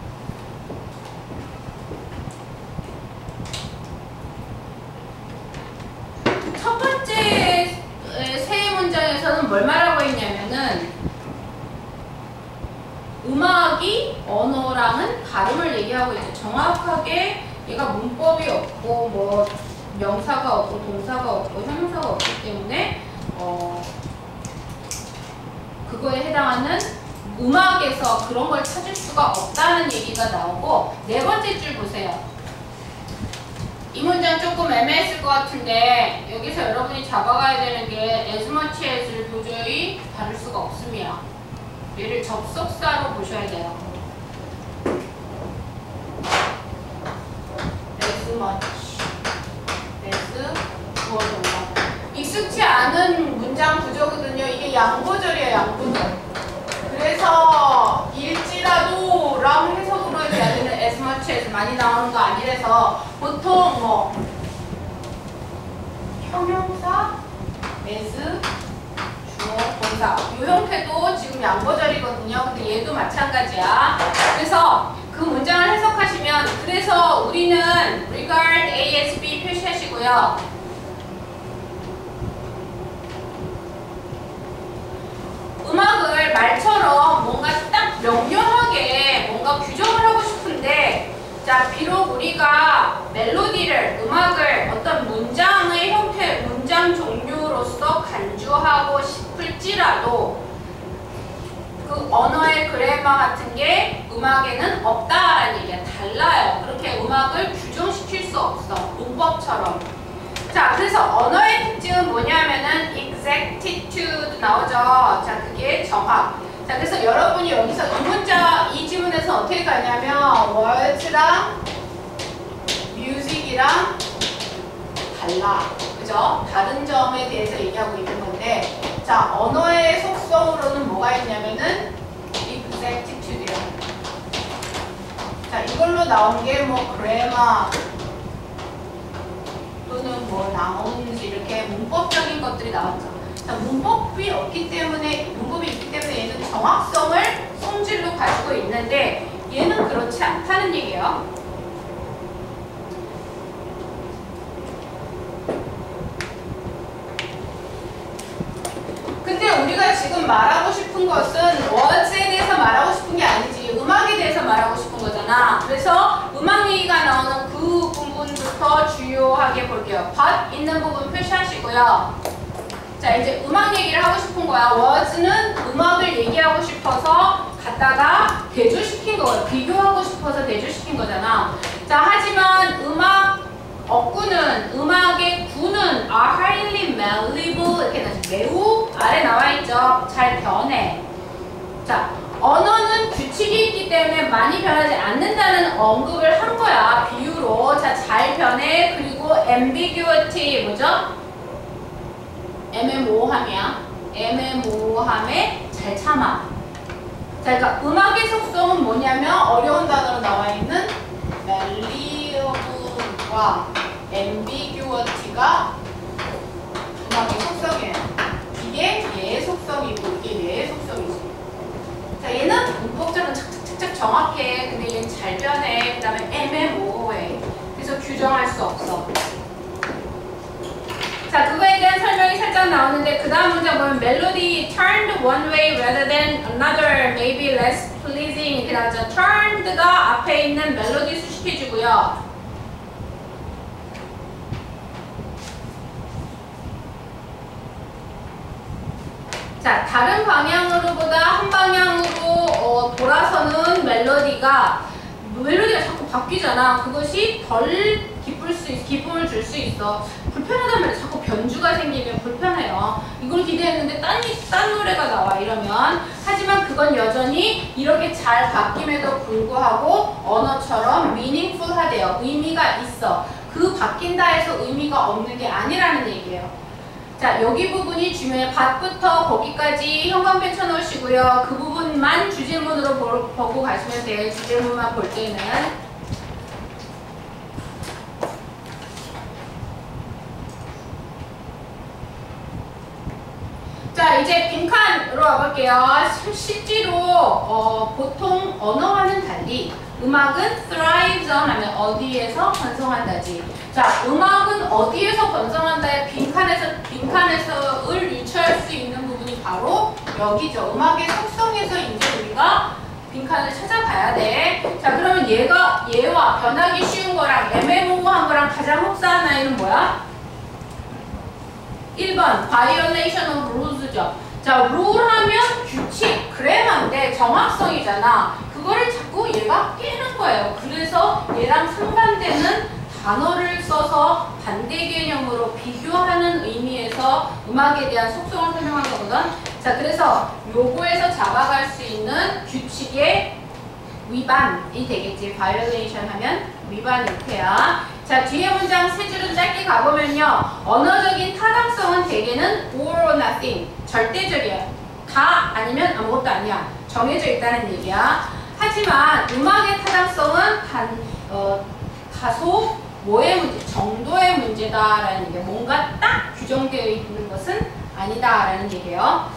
첫 번째 세 문장에서는 뭘 말하고 있냐면은 음악이 언어랑은 다름을 얘기하고 있죠. 정확하게 얘가 문법이 없고 뭐 명사가 없고 동사가 없고 형용사가 없기 때문에 그거에 해당하는 음악에서 그런 걸 찾을 수가 없다는 얘기가 나오고 네 번째 줄 보세요. 이 문장 조금 애매했을 것 같은데 여기서 여러분이 잡아가야 되는 게 as much as를 도저히 다룰 수가 없습니다. 얘를 접속사로 보셔야 돼요. as much as 주어 동사. 익숙치 않은 문장 구조거든요. 이게 양보절이에요. 양보절. 그래서 일지라도 랑 해석으로 해야 되는 as much as 많이 나오는 거 아니라서 보통 뭐 형용사, as, 주어, 동사 이 형태도 지금 양보절이거든요. 근데 얘도 마찬가지야. 그래서 그 문장을 해석하시면 그래서 우리는 regard A as B 표시하시고요. 음악을 말처럼 뭔가 딱 명료하게 뭔가 규정을 하고 싶은데 자, 비록 우리가 멜로디를, 음악을 어떤 문장의 형태, 문장 종류로서 간주하고 싶을지라도 그 언어의 그래머 같은 게 음악에는 없다라는 얘기가 달라요. 그렇게 음악을 규정시킬 수 없어. 문법처럼. 자, 그래서 언어의 특징은 뭐냐면은 exactitude 나오죠. 자, 그게 정확. 자, 그래서 여러분이 여기서 이 문자, 이 지문에서 어떻게 가냐면 words랑 music이랑 달라. 그죠? 다른 점에 대해서 얘기하고 있는 건데 자, 언어의 속성으로는 뭐가 있냐면은 exactitude야. 자, 이걸로 나온 게 뭐 grammar 또는 뭐 nouns 이렇게 문법적인 것들이 나왔죠. 자, 문법이 있기 때문에 얘는 정확성을 성질로 가지고 있는데 얘는 그렇지 않다는 얘기예요. 근데 우리가 지금 말하고 싶은 것은 words에 대해서 말하고 싶은 게 아니지 음악에 대해서 말하고 싶은 거잖아. 그래서 음악 얘기가 나오는 그 부분부터 주요하게 볼게요. but 있는 부분 표시하시고요. 자, 이제 음악 얘기를 하고 싶은 거야. words는 음악을 얘기하고 싶어서 갖다가 대조시킨 거예요. 비교하고 싶어서 대조시킨 거잖아. 자, 하지만 음악 어구는 음악의 구는 are highly malleable 이렇게 매우 아래 나와 있죠. 잘 변해. 자, 언어는 규칙이 있기 때문에 많이 변하지 않는다는 언급을 한 거야. 비유로. 자, 잘 변해. 그리고 ambiguity 뭐죠? 애매모호함이야. 애매모호함에 잘 참아. 자, 그러니까 음악의 속성은 뭐냐면 어려운 단어로 나와 있는 malleable과 ambiguity가 음악의 속성이에요. 이게 얘의 속성이고 이게 얘의 속성이지. 자, 얘는 문법적으로 착착착착 정확해. 근데 얘는 잘 변해. 그 다음에 애매모호해. 그래서 규정할 수 없어. 자, 그거에 대한 설명이 살짝 나오는데 그 다음 문제 보면 melody turned one way rather than another, maybe less pleasing 이렇게 나오죠. turned가 앞에 있는 멜로디 수식해주고요. 자, 다른 방향으로보다 한 방향으로 돌아서는 멜로디가 자꾸 바뀌잖아. 그것이 덜 기쁨을 줄 수 있어. 불편하단 말이야. 자꾸 변주가 생기면 불편해요. 이걸 기대했는데 딴 노래가 나와 이러면. 하지만 그건 여전히 이렇게 잘 바뀜에도 불구하고 언어처럼 meaningful 하대요. 의미가 있어. 그 바뀐다 해서 의미가 없는 게 아니라는 얘기예요. 자, 여기 부분이 중요해요. 밭부터 거기까지 형광펜 쳐놓으시고요. 그 부분만 주질문으로 보고 가시면 돼요. 주질문만 볼 때는. 자, 이제 빈칸으로 와볼게요. 실제로 보통 언어와는 달리 음악은 thrives on 하면 어디에서 번성한다지. 자, 음악은 어디에서 번성한다에 빈칸에서를 유추할 수 있는 부분이 바로 여기죠. 음악의 속성에서 이제 우리가 빈칸을 찾아가야 돼. 자, 그러면 얘와 변하기 쉬운 거랑 애매모호한 거랑 가장 흡사한 아이는 뭐야? 1번 violation of rules죠. 자, rule 하면 규칙, 그래만데 정확성이잖아. 그거를 자꾸 얘가 깨는 거예요. 그래서 얘랑 상반되는 단어를 써서 반대 개념으로 비교하는 의미에서 음악에 대한 속성을 설명한 거거든. 자, 그래서 요거에서 잡아갈 수 있는 규칙의 위반이 되겠지. violation 하면 위반 형태야. 자, 뒤에 문장 세 줄은 짧게 가보면요. 언어적인 타당성은 대개는 all or nothing. 절대적이야. 다 아니면 아무것도 아니야. 정해져 있다는 얘기야. 하지만 음악의 타당성은 다소 뭐의 문제? 정도의 문제다라는 얘기야. 뭔가 딱 규정되어 있는 것은 아니다라는 얘기예요.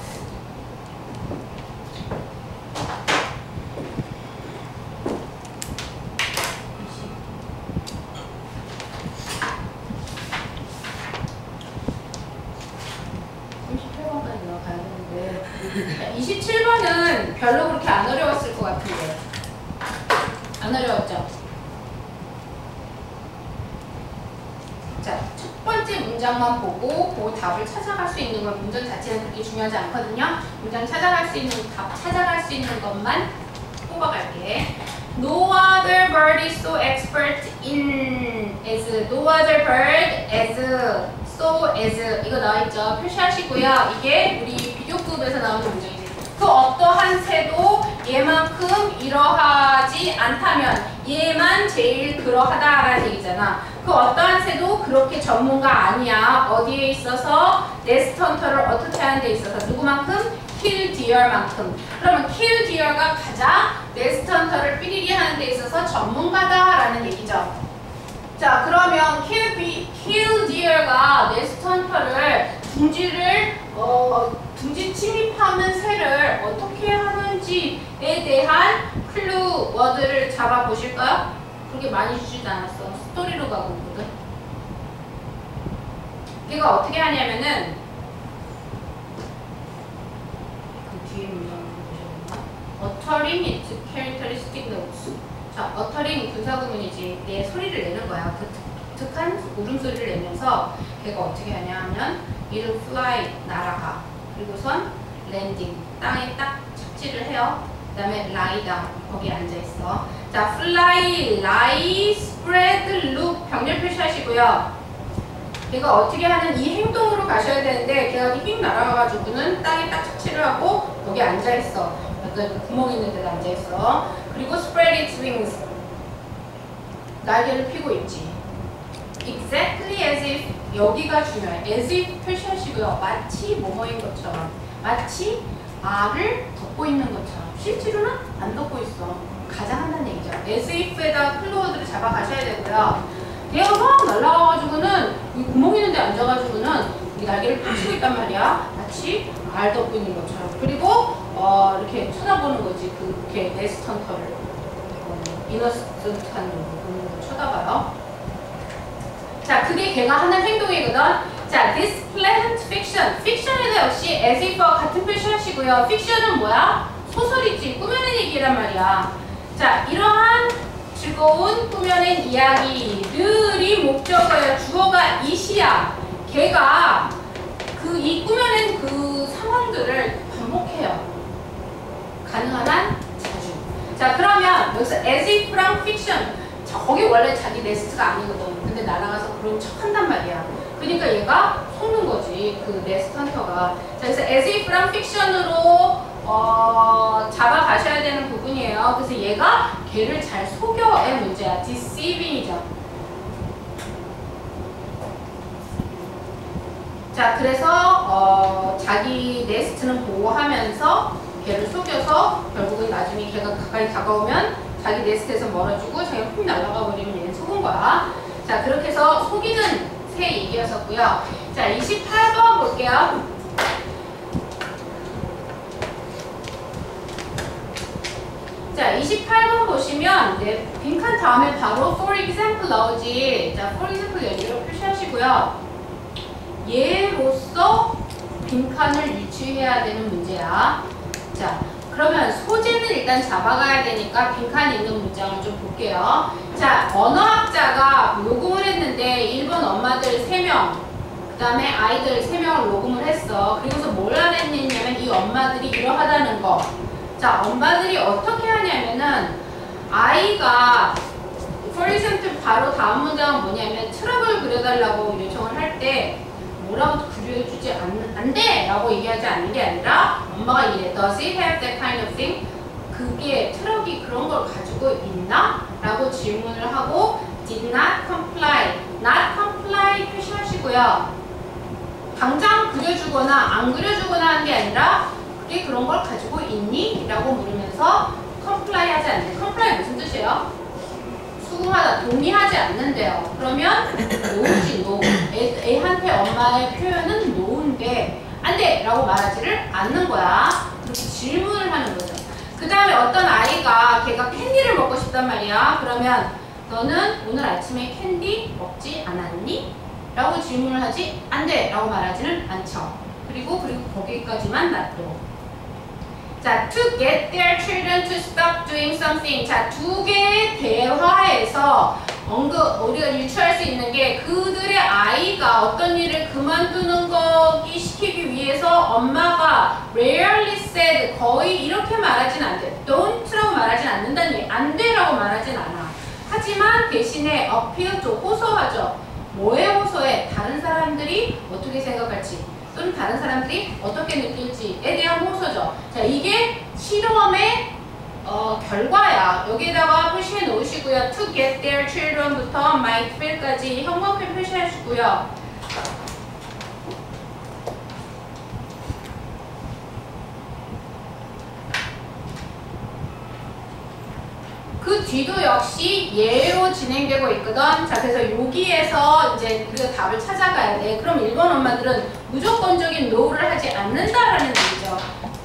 가야 되는데 27번은 별로 그렇게 안 어려웠을 것 같은데 안 어려웠죠? 자, 첫 번째 문장만 보고 그 답을 찾아갈 수 있는 걸 문장 자체는 그렇게 중요하지 않거든요. 문장 찾아갈 수 있는 답 찾아갈 수 있는 것만 뽑아갈게. No other bird is so expert in as no other bird as so as 이거 나와있죠. 표시하시고요. 이게 우리 비교급에서 나오는 문장이지. 그 어떠한 새도 얘만큼 이러하지 않다면 얘만 제일 그러하다라는 얘기잖아. 그 어떠한 얘한테도 그렇게 전문가 아니야. 어디에 있어서 네스트 헌터를 어떻게 하는 데 있어서 누구만큼? kill deer만큼. 그러면 kill deer가 가장 네스트 헌터를 삐리리 하는 데 있어서 전문가다라는 얘기죠. 자, 그러면 kill deer가 네스트 헌터를 둥지 침입하는 새를 어떻게 하는지에 대한 클루 워드를 잡아 보실까요? 그렇게 많이 주지도 않았어. 스토리로 가고 있거든. 얘가 어떻게 하냐면은 그 뒤에 문장을 보셔야 되나? Uttering its characteristic notes. 자, uttering 분사구문이지. 내 소리를 내는 거야. 그 독특한 울음소리를 내면서 걔가 어떻게 하냐 하면 it'll fly, 날아가. 그리고선 landing, 땅에 딱 착지를 해요. 그 다음에 lie down, 거기에 앉아있어. 자, fly, lie, spread, look 병렬 표시하시고요. 걔가 어떻게 하는 이 행동으로 가셔야 되는데 걔가 휙 날아가가지고는 땅에 딱 착지를 하고 거기에 앉아있어. 어떤 구멍 있는 데다 앉아있어. 그리고 spread its wings, 날개를 펴고 있지. exactly as if, 여기가 중요해. as if 표시하시고요. 마치 뭐뭐인 것처럼, 마치 알을 덮고 있는 것처럼. 실제로는 안 덮고 있어. 가장 한다는 얘기죠. as if에다 클로워드를 잡아 가셔야 되고요. 얘가 막 날아가가지고는 이 구멍 있는 데 앉아가지고는 이 날개를 펼치고 있단 말이야. 마치 알 덮고 있는 것처럼. 그리고 이렇게 쳐다보는 거지. 그렇게 네스트 헌터를 이너스턴트한 눈으로 쳐다봐요. 자, 그게 걔가 하는 행동이거든. 자, this pleasant fiction. fiction에도 역시 as if와 같은 표시 하시고요. fiction은 뭐야? 소설이지. 꾸며낸 얘기란 말이야. 자, 이러한 즐거운 꾸며낸 이야기들이 목적어예요. 주어가 it이야. 걔가 이 꾸며낸 그 상황들을 반복해요. 가능한 한 자주. 자, 그러면 여기서 as if랑 fiction. 거기 원래 자기 네스트가 아니거든. 근데 날아가서 그런 척 한단 말이야. 그러니까 얘가 속는 거지. 그 네스트 헌터가. 자, 그래서 as if랑 fiction으로 잡아가셔야 되는 부분이에요. 그래서 얘가 걔를 잘 속여의 문제야. deceiving이죠. 자, 그래서 자기 네스트는 보호하면서 걔를 속여서 결국은 나중에 걔가 가까이 다가오면 자기 네스트에서 멀어지고 자기가 훅 날아가 버리면 얘는 속은 거야. 자, 그렇게 해서 속이는 새 얘기였었고요. 자, 28번 볼게요. 자, 28번 보시면 빈칸 다음에 바로 for example 나오지. 자, for example 여기로 표시하시고요. 얘로서 빈칸을 유추해야 되는 문제야. 자, 그러면 소재는 일단 잡아가야 되니까 빈칸이 있는 문장을 좀 볼게요. 자, 언어학자가 녹음을 했는데 1번 엄마들 3명, 그 다음에 아이들 3명을 녹음을 했어. 그리고서 뭘 알아냈냐면 이 엄마들이 이러하다는 거. 자, 엄마들이 어떻게 하냐면은 아이가 for example 바로 다음 문장은 뭐냐면 트럭을 그려달라고 요청을 할 때 뭐라고 그려주지 안 돼! 라고 얘기하지 않는 게 아니라 엄마가 이래. Does it have that kind of thing? 그게 트럭이 그런 걸 가지고 있나? 라고 질문을 하고 did not comply. not comply 표시하시고요. 당장 그려주거나 안 그려주거나 하는 게 아니라 그게 그런 걸 가지고 있니? 라고 물으면서 comply 하지 않는. comply 무슨 뜻이에요? 수긍하다, 동의하지 않는데요. 그러면 노우지, 노. 애한테 엄마의 표현은 노인데 안 돼! 라고 말하지를 않는 거야. 그렇게 질문을 하는 거죠. 그 다음에 어떤 아이가 걔가 캔디를 먹고 싶단 말이야. 그러면 너는 오늘 아침에 캔디 먹지 않았니? 라고 질문을 하지 안 돼! 라고 말하지는 않죠. 그리고 거기까지만 놔둬. 자, to get their children to stop doing something. 자, 두 개의 대화에서 우리가 유추할 수 있는 게 그들의 아이가 어떤 일을 그만두는 거기 시키기 위해서 엄마가 rarely said, 거의 이렇게 말하진 않대. don't라고 말하진 않는다는 얘기. 안 돼라고 말하진 않아. 하지만 대신에 appeal to, 호소하죠. 뭐에 호소해? 다른 사람들이 어떻게 생각할지 또는 다른 사람들이 어떻게 느낄지에 대한 호소죠. 자, 이게 실험의 결과야. 여기다가 표시해 놓으시고요. To get their children부터 might fill까지 형광펜 표시하시고요. 그 뒤도 역시 예로 진행되고 있거든. 자, 그래서 여기에서 이제 우리가 답을 찾아가야 돼. 그럼 1번 엄마들은 무조건적인 no를 하지 않는다라는 얘기죠.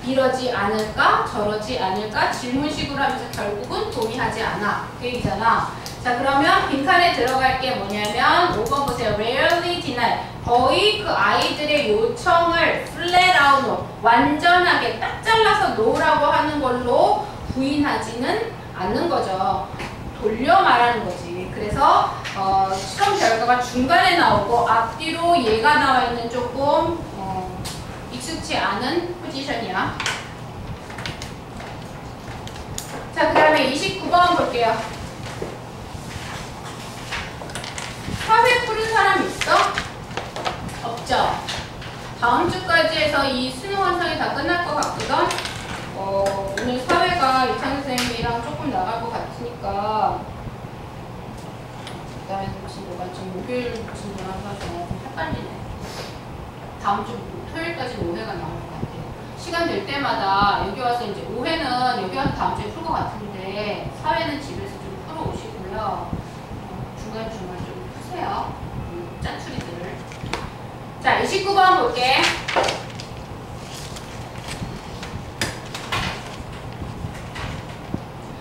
이러지 않을까? 저러지 않을까? 질문식으로 하면서 결국은 동의하지 않아. 그 얘기잖아. 자, 그러면 빈칸에 들어갈 게 뭐냐면 5번 보세요. Rarely deny. 거의 그 아이들의 요청을 flat out no. 완전하게 딱 잘라서 no라고 하는 걸로 부인하지는 않는 거죠. 돌려 말하는 거지. 그래서 실험 결과가 중간에 나오고 앞뒤로 얘가 나와 있는 조금 익숙치 않은 포지션이야. 자, 그 다음에 29번 볼게요. 사회 푸른 사람 있어? 없죠? 다음 주까지 해서 이 수능 완성이 다 끝날 것 같거든? 오늘 사회가 이창희 선생님이랑 조금 나갈 것 같으니까 그 다음에 뭐가 지금 목요일 진행하셔서 좀 헷갈리네. 다음 주 토요일까지 5회가 나올 것 같아요. 시간 될 때마다 여기 와서 이제 5회는 여기 와서 다음 주에 풀 것 같은데 사회는 집에서 좀 풀어 오시고요. 중간중간 좀 푸세요. 짜투리들을. 자, 29번 볼게.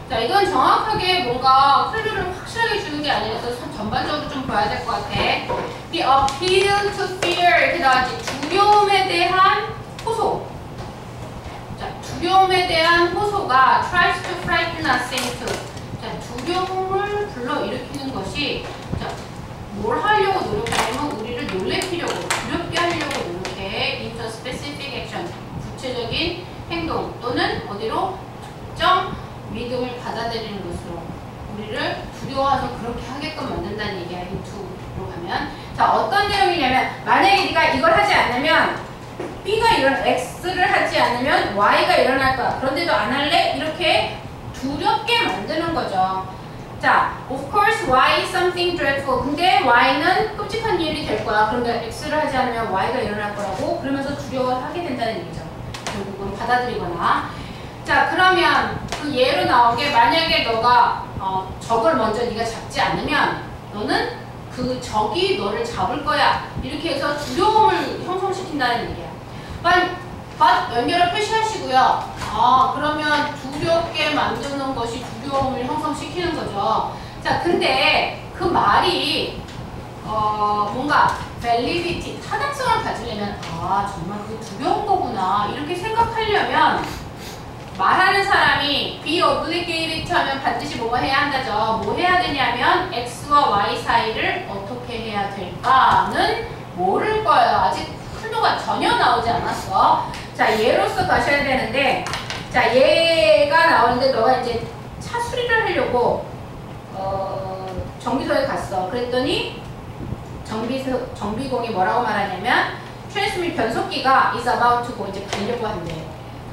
자, 이건 정확하게 뭔가 클류를 확실하게 주는 게 아니라서 전반적으로 좀 봐야 될 것 같아. The appeal to fear 이렇게 나왔지. 두려움에 대한 호소. 자, 두려움에 대한 호소가 tries to frighten us into. 자, 두려움을 불러일으키는 것이 자, 뭘 하려고 노력하냐면 우리를 놀래키려고 두렵게 하려고 노력해. into specific action. 구체적인 행동 또는 어디로 특정 믿음을 받아들이는 것으로 우리를 두려워해서 그렇게 하게끔 만든다는 얘기야. into로 가면 자, 어떤 내용이냐면 만약에 네가 이걸 하지 않으면 B가 X를 하지 않으면 Y가 일어날 거야. 그런데도 안 할래? 이렇게 두렵게 만드는 거죠. 자, of course Y is something dreadful. 근데 Y는 끔찍한 일이 될 거야. 그런데 X를 하지 않으면 Y가 일어날 거라고 그러면서 두려워하게 된다는 얘기죠. 결국은 받아들이거나. 자, 그러면 그 예로 나온 게 만약에 너가 적을 먼저 네가 잡지 않으면 너는 그 적이 너를 잡을 거야. 이렇게 해서 두려움을 형성시킨다는 얘기야. but 연결을 표시하시고요. 그러면 두렵게 만드는 것이 두려움을 형성시키는 거죠. 자, 근데 그 말이 뭔가 validity, 타당성을 가지려면 정말 그게 두려운 거구나 이렇게 생각하려면 말하는 사람이 be obligated to 하면 반드시 뭐가 해야 한다죠. 뭐 해야 되냐면 X와 Y 사이를 어떻게 해야 될까는 모를 거예요. 아직 클루가 전혀 나오지 않았어. 자, 얘로서 가셔야 되는데 자, 얘가 나오는데 너가 이제 차 수리를 하려고 정비소에 갔어. 그랬더니 정비공이 뭐라고 말하냐면 트랜스밋 변속기가 is about to go 이제 가려고 한대.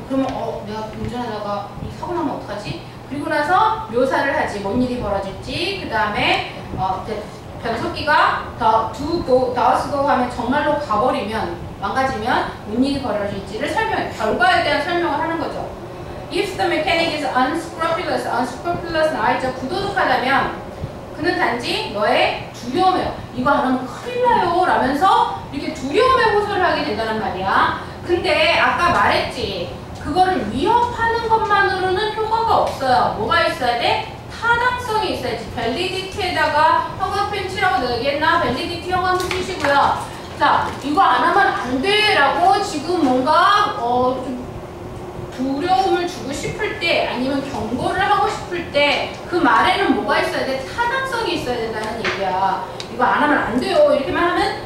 그러면 내가 운전하다가 이 사고 나면 어떡하지? 그리고 나서 묘사를 하지. 뭔 일이 벌어질지. 그 다음에 변속기가 does go 하면 정말로 가버리면 망가지면 뭔 일이 벌어질지를 설명해. 결과에 대한 설명을 하는 거죠. If the mechanic is unscrupulous, unscrupulous는 알죠? 부도덕하다면 그는 단지 너의 두려움이에요. 이거 안 하면 큰일 나요 라면서 이렇게 두려움에 호소를 하게 된다는 말이야. 근데 아까 말했지. 그거를 위협하는 것만으로는 효과가 없어요. 뭐가 있어야 돼? 타당성이 있어야지. validity에다가 형광펜 칠하고 내가 얘기했나? validity 형광펜 치시고요. 자, 이거 안 하면 안 돼 라고 지금 뭔가 좀 두려움을 주고 싶을 때 아니면 경고를 하고 싶을 때 그 말에는 뭐가 있어야 돼? 타당성이 있어야 된다는 얘기야. 이거 안 하면 안 돼요. 이렇게만 하면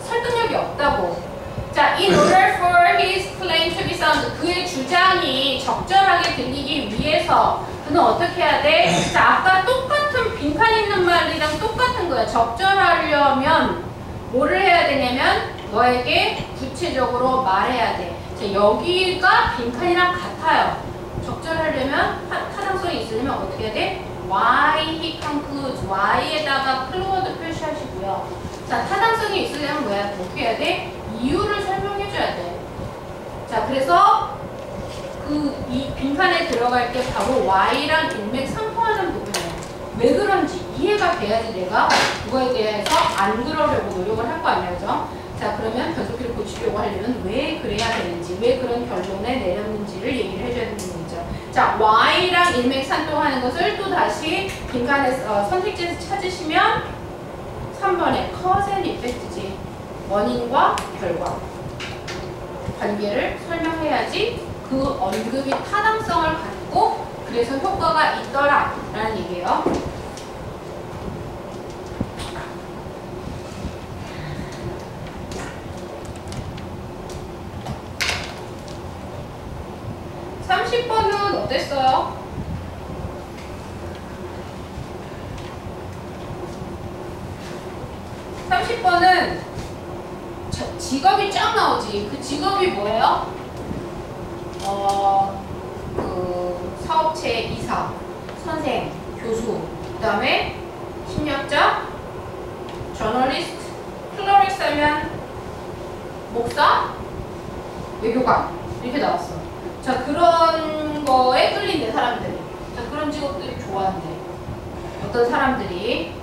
설득력이 없다고. 자, in order for his claim to be sound, 그의 주장이 적절하게 들리기 위해서 그는 어떻게 해야 돼? 자, 아까 똑같은 빈칸 있는 말이랑 똑같은 거야. 적절하려면 뭐를 해야 되냐면 너에게 구체적으로 말해야 돼. 자, 여기가 빈칸이랑 같아요. 적절하려면 타당성이 있으려면 어떻게 해야 돼? Why he concludes. Why에다가 클로워드 표시하시고요. 자, 타당성이 있으려면 뭐야? 어떻게 해야 돼? 이유를 설명해줘야 돼. 자, 그래서 이 빈칸에 들어갈 게 바로 Y랑 일맥상통하는 부분이에요. 왜 그런지 이해가 돼야지 내가 그거에 대해서 안 그러려고 노력을 할 거 아니야, 그죠? 자, 그러면 변속기를 고치려고 하려면 왜 그래야 되는지, 왜 그런 결론에 내렸는지를 얘기를 해줘야 되는 거죠. 자, Y랑 일맥상통하는 것을 또 다시 빈칸에서 선택지에서 찾으시면 3번에 cause and effect지. 원인과 결과 관계를 설명해야지 그 언급이 타당성을 갖고 그래서 효과가 있더라 라는 얘기예요. 어땠어요? (30번은) 직업이 쫙 나오지. 그 직업이 뭐예요? 그 사업체 이사, 선생, 교수, 그 다음에 심리학자, 저널리스트, 클러릭스 하면 목사, 외교관 이렇게 나왔어. 자, 그런 거에 끌린대 사람들이. 자, 그런 직업들이 좋아한대. 어떤 사람들이.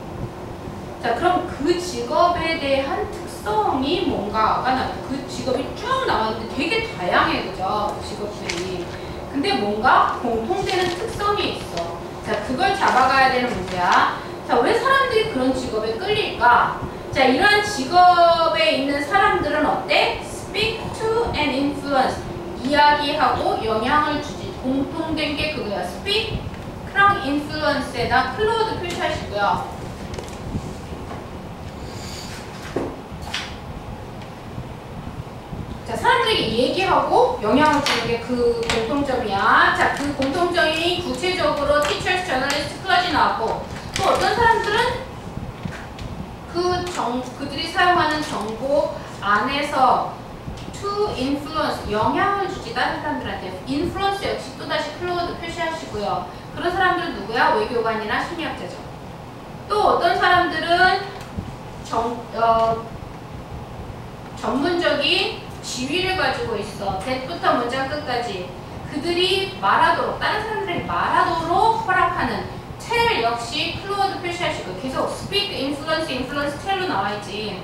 자, 그럼 그 직업에 대한 특성이 뭔가가 나와. 그 직업이 쭉 나왔는데 되게 다양해, 그죠? 그 직업들이. 근데 뭔가 공통되는 특성이 있어. 자, 그걸 잡아가야 되는 문제야. 자, 왜 사람들이 그런 직업에 끌릴까? 자, 이러한 직업에 있는 사람들은 어때? Speak to and influence. 이야기하고 영향을 주지. 공통된 게 그거야. Speak랑 influence에다 클로우드 표시하시고요. 자, 사람들에게 얘기하고 영향을 주는 게 그 공통점이야. 자, 그 공통점이 구체적으로 teachers, journalists, clergy 나왔고, 또 어떤 사람들은 그들이 사용하는 정보 안에서 to influence, 영향을 주지 다른 사람들한테. influence 역시 또다시 클로우드 표시하시고요. 그런 사람들은 누구야? 외교관이나 심리학자죠. 또 어떤 사람들은 전문적인 지위를 가지고 있어. that부터 문장 끝까지. 그들이 말하도록, 다른 사람들이 말하도록 허락하는 tell 역시 클로우드 표시하시고, 계속 speak, influence, influence, tell로 나와있지.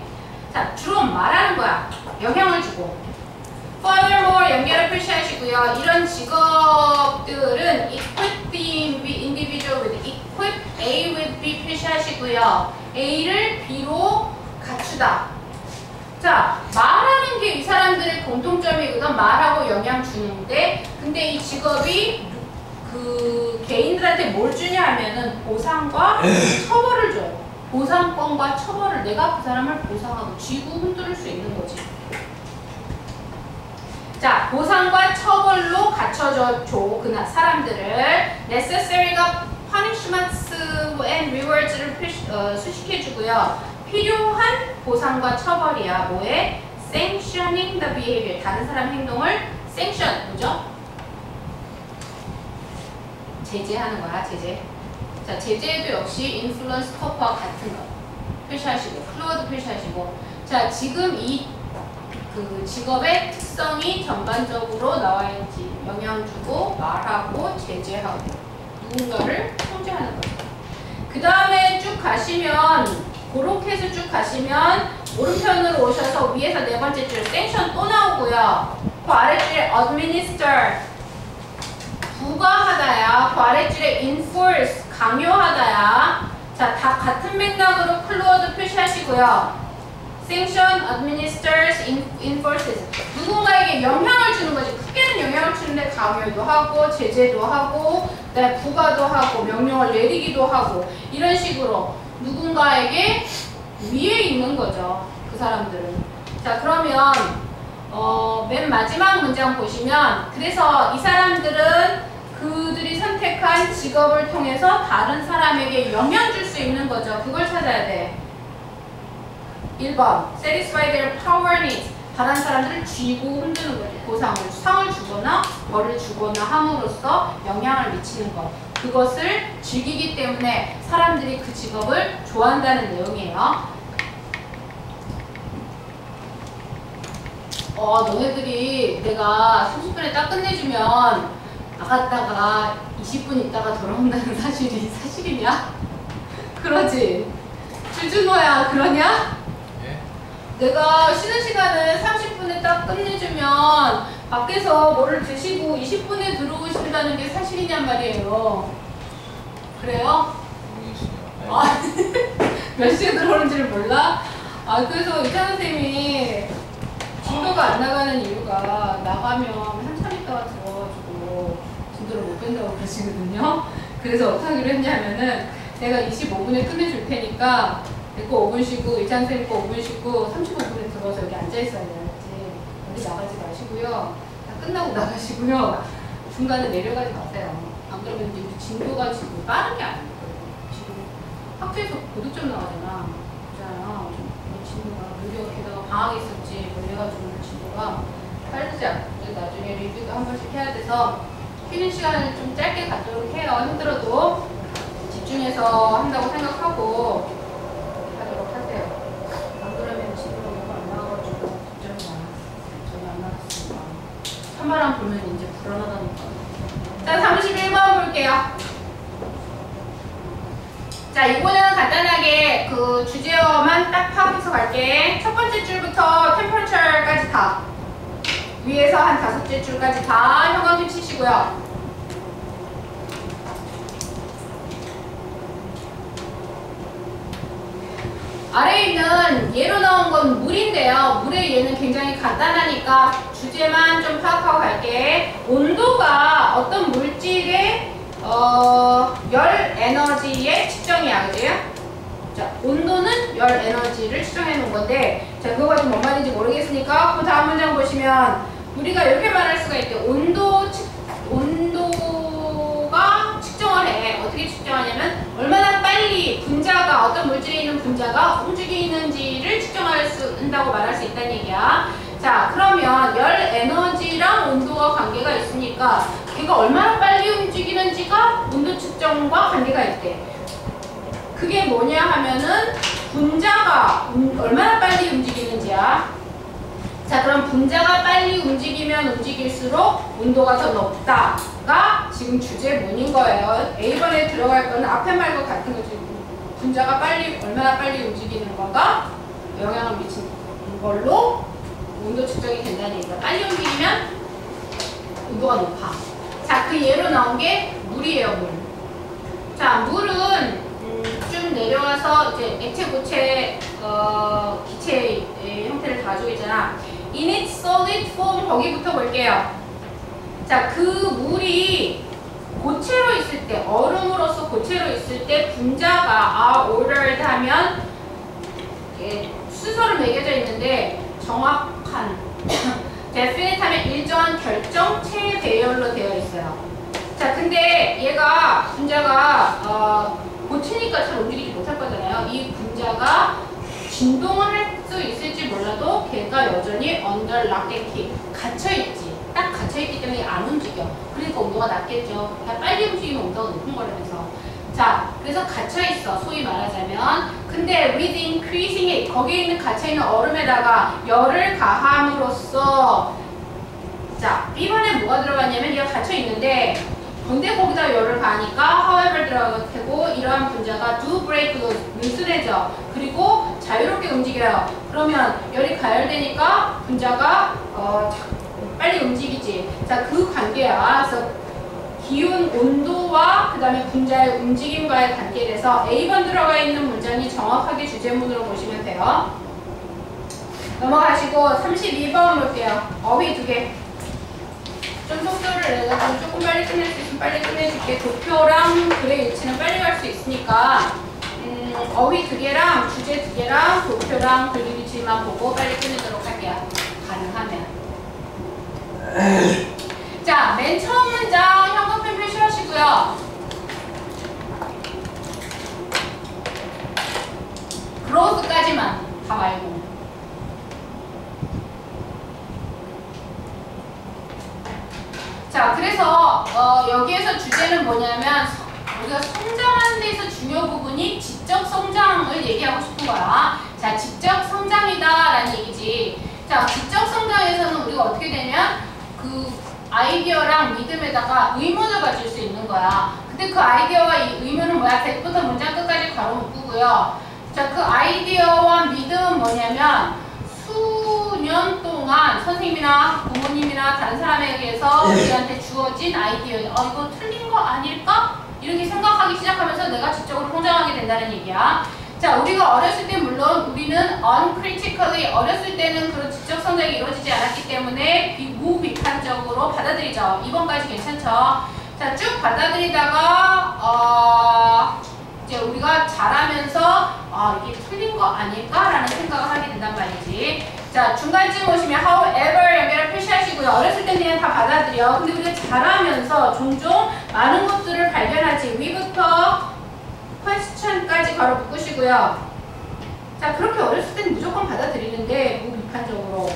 자, 주로 말하는 거야. 영향을 주고. furthermore 연결을 표시하시고요. 이런 직업들은 equip the individual with equip, A with B 표시하시고요. A를 B로 갖추다. 자, 말하는 게 이 사람들의 공통점이거든. 말하고 영향 주는데, 근데 이 직업이 그 개인들한테 뭘 주냐 하면은 보상과 처벌을 줘요. 보상권과 처벌을, 내가 그 사람을 보상하고 쥐고 흔들 수 있는 거지. 자, 보상과 처벌로 갖춰줘 그 사람들을. necessary가 punishments and rewards를 수식해주고요. 필요한 보상과 처벌이야. 뭐에? sanctioning the behavior. 다른 사람 행동을 sanction, 뭐죠? 제재하는 거야, 제재. 자, 제재도 역시 influence, 터프와 같은 거 표시하시고, 클로우드 표시하시고. 자, 지금 그 직업의 특성이 전반적으로 나와있지. 영향 주고, 말하고, 제재하고, 누군가를 통제하는 거죠. 그 다음에 쭉 가시면, 그렇게 해서 쭉 가시면 오른편으로 오셔서 위에서 네 번째 줄 sanction 또 나오고요. 그 아래줄에 administer, 부과하다야. 그 아래줄에 enforce, 강요하다야. 자, 다 같은 맥락으로 클로우드 표시하시고요. sanction, administers, enforces. 누군가에게 영향을 주는 거지. 크게는 영향을 주는데 강요도 하고, 제재도 하고, 그다음에 부과도 하고, 명령을 내리기도 하고, 이런 식으로 누군가에게 위에 있는 거죠. 그 사람들은. 자, 그러면 맨 마지막 문장 보시면, 그래서 이 사람들은 그들이 선택한 직업을 통해서 다른 사람에게 영향 줄 수 있는 거죠. 그걸 찾아야 돼. 1번 satisfy their power needs. 다른 사람들을 쥐고 흔드는 거지. 보상을, 상을 주거나 벌을 주거나 함으로써 영향을 미치는 것. 그것을 즐기기 때문에 사람들이 그 직업을 좋아한다는 내용이에요. 너네들이 내가 30분에 딱 끝내주면 나갔다가 20분 있다가 돌아온다는 사실이 사실이냐? 그러지? 주준호야, 그러냐? 예? 내가 쉬는 시간을 30분에 딱 끝내주면 밖에서 뭐를 드시고 20분에 들어오신다는 게 사실이냔 말이에요. 그래요? 모르겠어요. 몇 시에 들어오는지를 몰라? 그래서 의사 선생님이 진도가 안 나가는 이유가 나가면 한참 있다가 들어가지고 진도를 못 뺀다고 그러시거든요. 그래서 어떻게 하기로 했냐면은 내가 25분에 끝내줄 테니까 내 거 5분 쉬고 의사 선생님 거 5분 쉬고 35분에 들어와서 여기 앉아있어야 돼야지. 어디 나가지 마시고요. 다 끝나고 나가시고요. 중간에 내려가지 마세요. 안 그러면 이제 우리 진도가 지금 빠른 게 아니에요. 지금 학교에서 고득점 나가잖아. 그잖아요. 진도가 무려 게다가 방학이 있었지 뭐 이래가지고 진도가 빠르지 않고 나중에 리뷰도 한 번씩 해야 돼서 쉬는 시간을 좀 짧게 갖도록 해요. 힘들어도 집중해서 한다고 생각하고 하도록 하세요. 안 그러면 진도가 너무 안 나와가지고 걱정이 많아. 전혀 안 나갔으니까 찬바람 불면 이제 불안하다니까. 자, 31번 볼게요. 자, 이거는 간단하게 그 주제어만 딱 파악해서 갈게. 첫 번째 줄부터 템퍼처까지 다. 위에서 한 5째 줄까지 다 형광펜 치시고요. 아래에 있는 예로 나온 건 물인데요. 물의 예는 굉장히 간단하니까 주제만 좀 파악하고 갈게. 온도가 어떤 물질의 열 에너지의 측정이야, 그죠? 자, 온도는 열 에너지를 측정해 놓은 건데, 자, 그거가 좀 뭔 말인지 모르겠으니까, 그 다음 문장 보시면, 우리가 이렇게 말할 수가 있대. 온도가 측정을 해. 어떻게 측정하냐면, 얼마나 빨리 분자가, 어떤 물질에 있는 분자가 움직이는지를 측정할 수 있다고 말할 수 있다는 얘기야. 자, 그러면 열 에너지랑 온도가 관계가 있으니까 걔가 얼마나 빨리 움직이는지가 온도 측정과 관계가 있대. 그게 뭐냐 하면은 분자가 얼마나 빨리 움직이는지야. 자, 그럼 분자가 빨리 움직이면 움직일수록 온도가 더 높다가 지금 주제문인 거예요. A번에 들어갈 거는 앞에 말과 같은 거지. 분자가 얼마나 빨리 움직이는 거가 영향을 미치는 걸로 온도 측정이 된다는 얘기가. 빨리 움직이면 온도가 높아. 자, 그 예로 나온 게 물이에요, 물. 자, 물은 쭉 내려와서 이제 액체, 고체, 기체의 형태를 가지고 있잖아. In its solid form, 거기부터 볼게요. 자, 그 물이 고체로 있을 때, 얼음으로서 고체로 있을 때 분자가 ordered 하면 순서로 매겨져 있는데 정확한 definite 하면 일정한 결정체 배열로 되어 있어요. 자, 근데 얘가 분자가 고체니까 잘 움직이지 못할 거잖아요. 이 분자가 진동을 할 수 있을지 몰라도 걔가 여전히 under lock and key 갇혀있지. 딱 갇혀있기 때문에 안 움직여. 그러니까 온도가 낮겠죠. 그러니까 빨리 움직이면 온도가 높은 거라면서. 자, 그래서 갇혀있어. 소위 말하자면. 근데 with increasing it, 거기에 있는 갇혀있는 얼음에다가 열을 가함으로써, 자, B번에 뭐가 들어갔냐면 얘가 갇혀있는데 근데 거기다 열을 가하니까 however 들어가게 되고 이러한 분자가 do break loose, 느슨해져. 그리고 자유롭게 움직여요. 그러면 열이 가열되니까 분자가 빨리 움직이지. 자, 그 관계야. 그래서 기온, 온도와 그 다음에 분자의 움직임과의 관계에서 A번 들어가 있는 문장이 정확하게 주제문으로 보시면 돼요. 넘어가시고 32번 볼게요. 어휘 2개. 좀 속도를 내가지고 조금 빨리 끝낼 수 있으면 빨리 끝내줄게. 도표랑 글의 일치는 빨리 갈 수 있으니까 어휘 2개랑 주제 2개랑 도표랑 글 일치만 보고 빨리 끝내도록 할게요. 가능하면. 자, 맨 처음 문장 형광펜 표시하시고요. growth까지만 다 말고. 여기에서 주제는 뭐냐면 우리가 성장하는 데서 중요 부분이 지적 성장을 얘기하고 싶은 거야. 자, 지적 성장이다라는 얘기지. 자, 지적 성장에서는 우리가 어떻게 되면 그 아이디어랑 믿음에다가 의문을 가질 수 있는 거야. 근데 그 아이디어와 이 의문은 뭐야? 대부터 문장 끝까지 가로 묶고요. 자, 그 아이디어와 믿음은 뭐냐면 수년 동안 선생님이나 부모님이나 다른 사람에게서 우리한테 주어진 아이디어. 이거 틀린 거 아닐까? 이렇게 생각하기 시작하면서 내가 지적으로 성장하게 된다는 얘기야. 자, 우리가 어렸을 때 물론 우리는 uncritically 어렸을 때는 그런 지적 성장이 이루어지지 않았기 때문에 무비판적으로 받아들이죠. 2번까지 괜찮죠? 자, 쭉 받아들이다가 이제 우리가 자라면서 이게 틀린 거 아닐까라는 생각을 하게 된단 말이지. 자, 중간쯤 오시면 however 연결을 표시하시고요. 어렸을 때는 그냥 다 받아들여. 근데 우리가 자라면서 종종 많은 것들을 발견하지. 위부터 question까지 바로 묶으시고요. 자, 그렇게 어렸을 때는 무조건 받아들이는데 무비판적으로.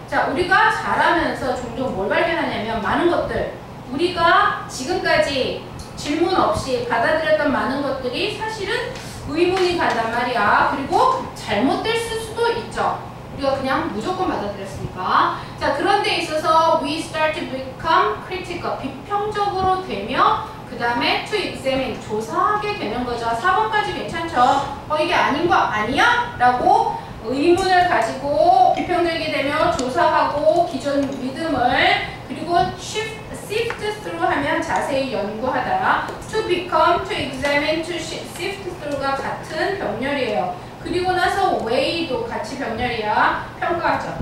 자, 우리가 자라면서 종종 뭘 발견하냐면 많은 것들. 우리가 지금까지 질문 없이 받아들였던 많은 것들이 사실은 의문이 간단 말이야. 그리고 잘못될 수도 있죠. 우리가 그냥 무조건 받아들였으니까. 자, 그런 데 있어서 we start to become critical. 비평적으로 되며 그 다음에 to examine. 조사하게 되는 거죠. 4번까지 괜찮죠? 이게 아닌 거 아니야? 라고 의문을 가지고 비평되게 되며 조사하고 기존 믿음을 그리고 sift through 하면 자세히 연구하다. to become, to examine, to sift through가 같은 병렬이에요. 그리고 나서 weigh도 같이 병렬이야. 평가하죠.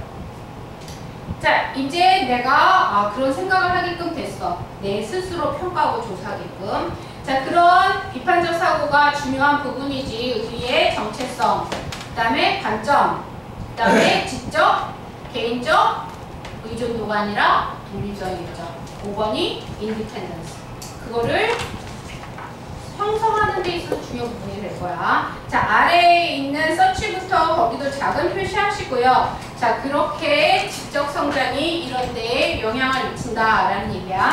자, 이제 내가 그런 생각을 하게끔 됐어. 내 스스로 평가하고 조사하게끔. 자, 그런 비판적 사고가 중요한 부분이지. 의의 정체성, 그 다음에 관점, 그 다음에 지적, 개인적, 의존도가 아니라 독립성이죠. 5번이 independence. 그거를 형성하는 데 있어서 중요 부분이 될 거야. 자, 아래에 있는 search부터 거기도 작은 표시하시고요. 자, 그렇게 지적 성장이 이런 데에 영향을 미친다라는 얘기야.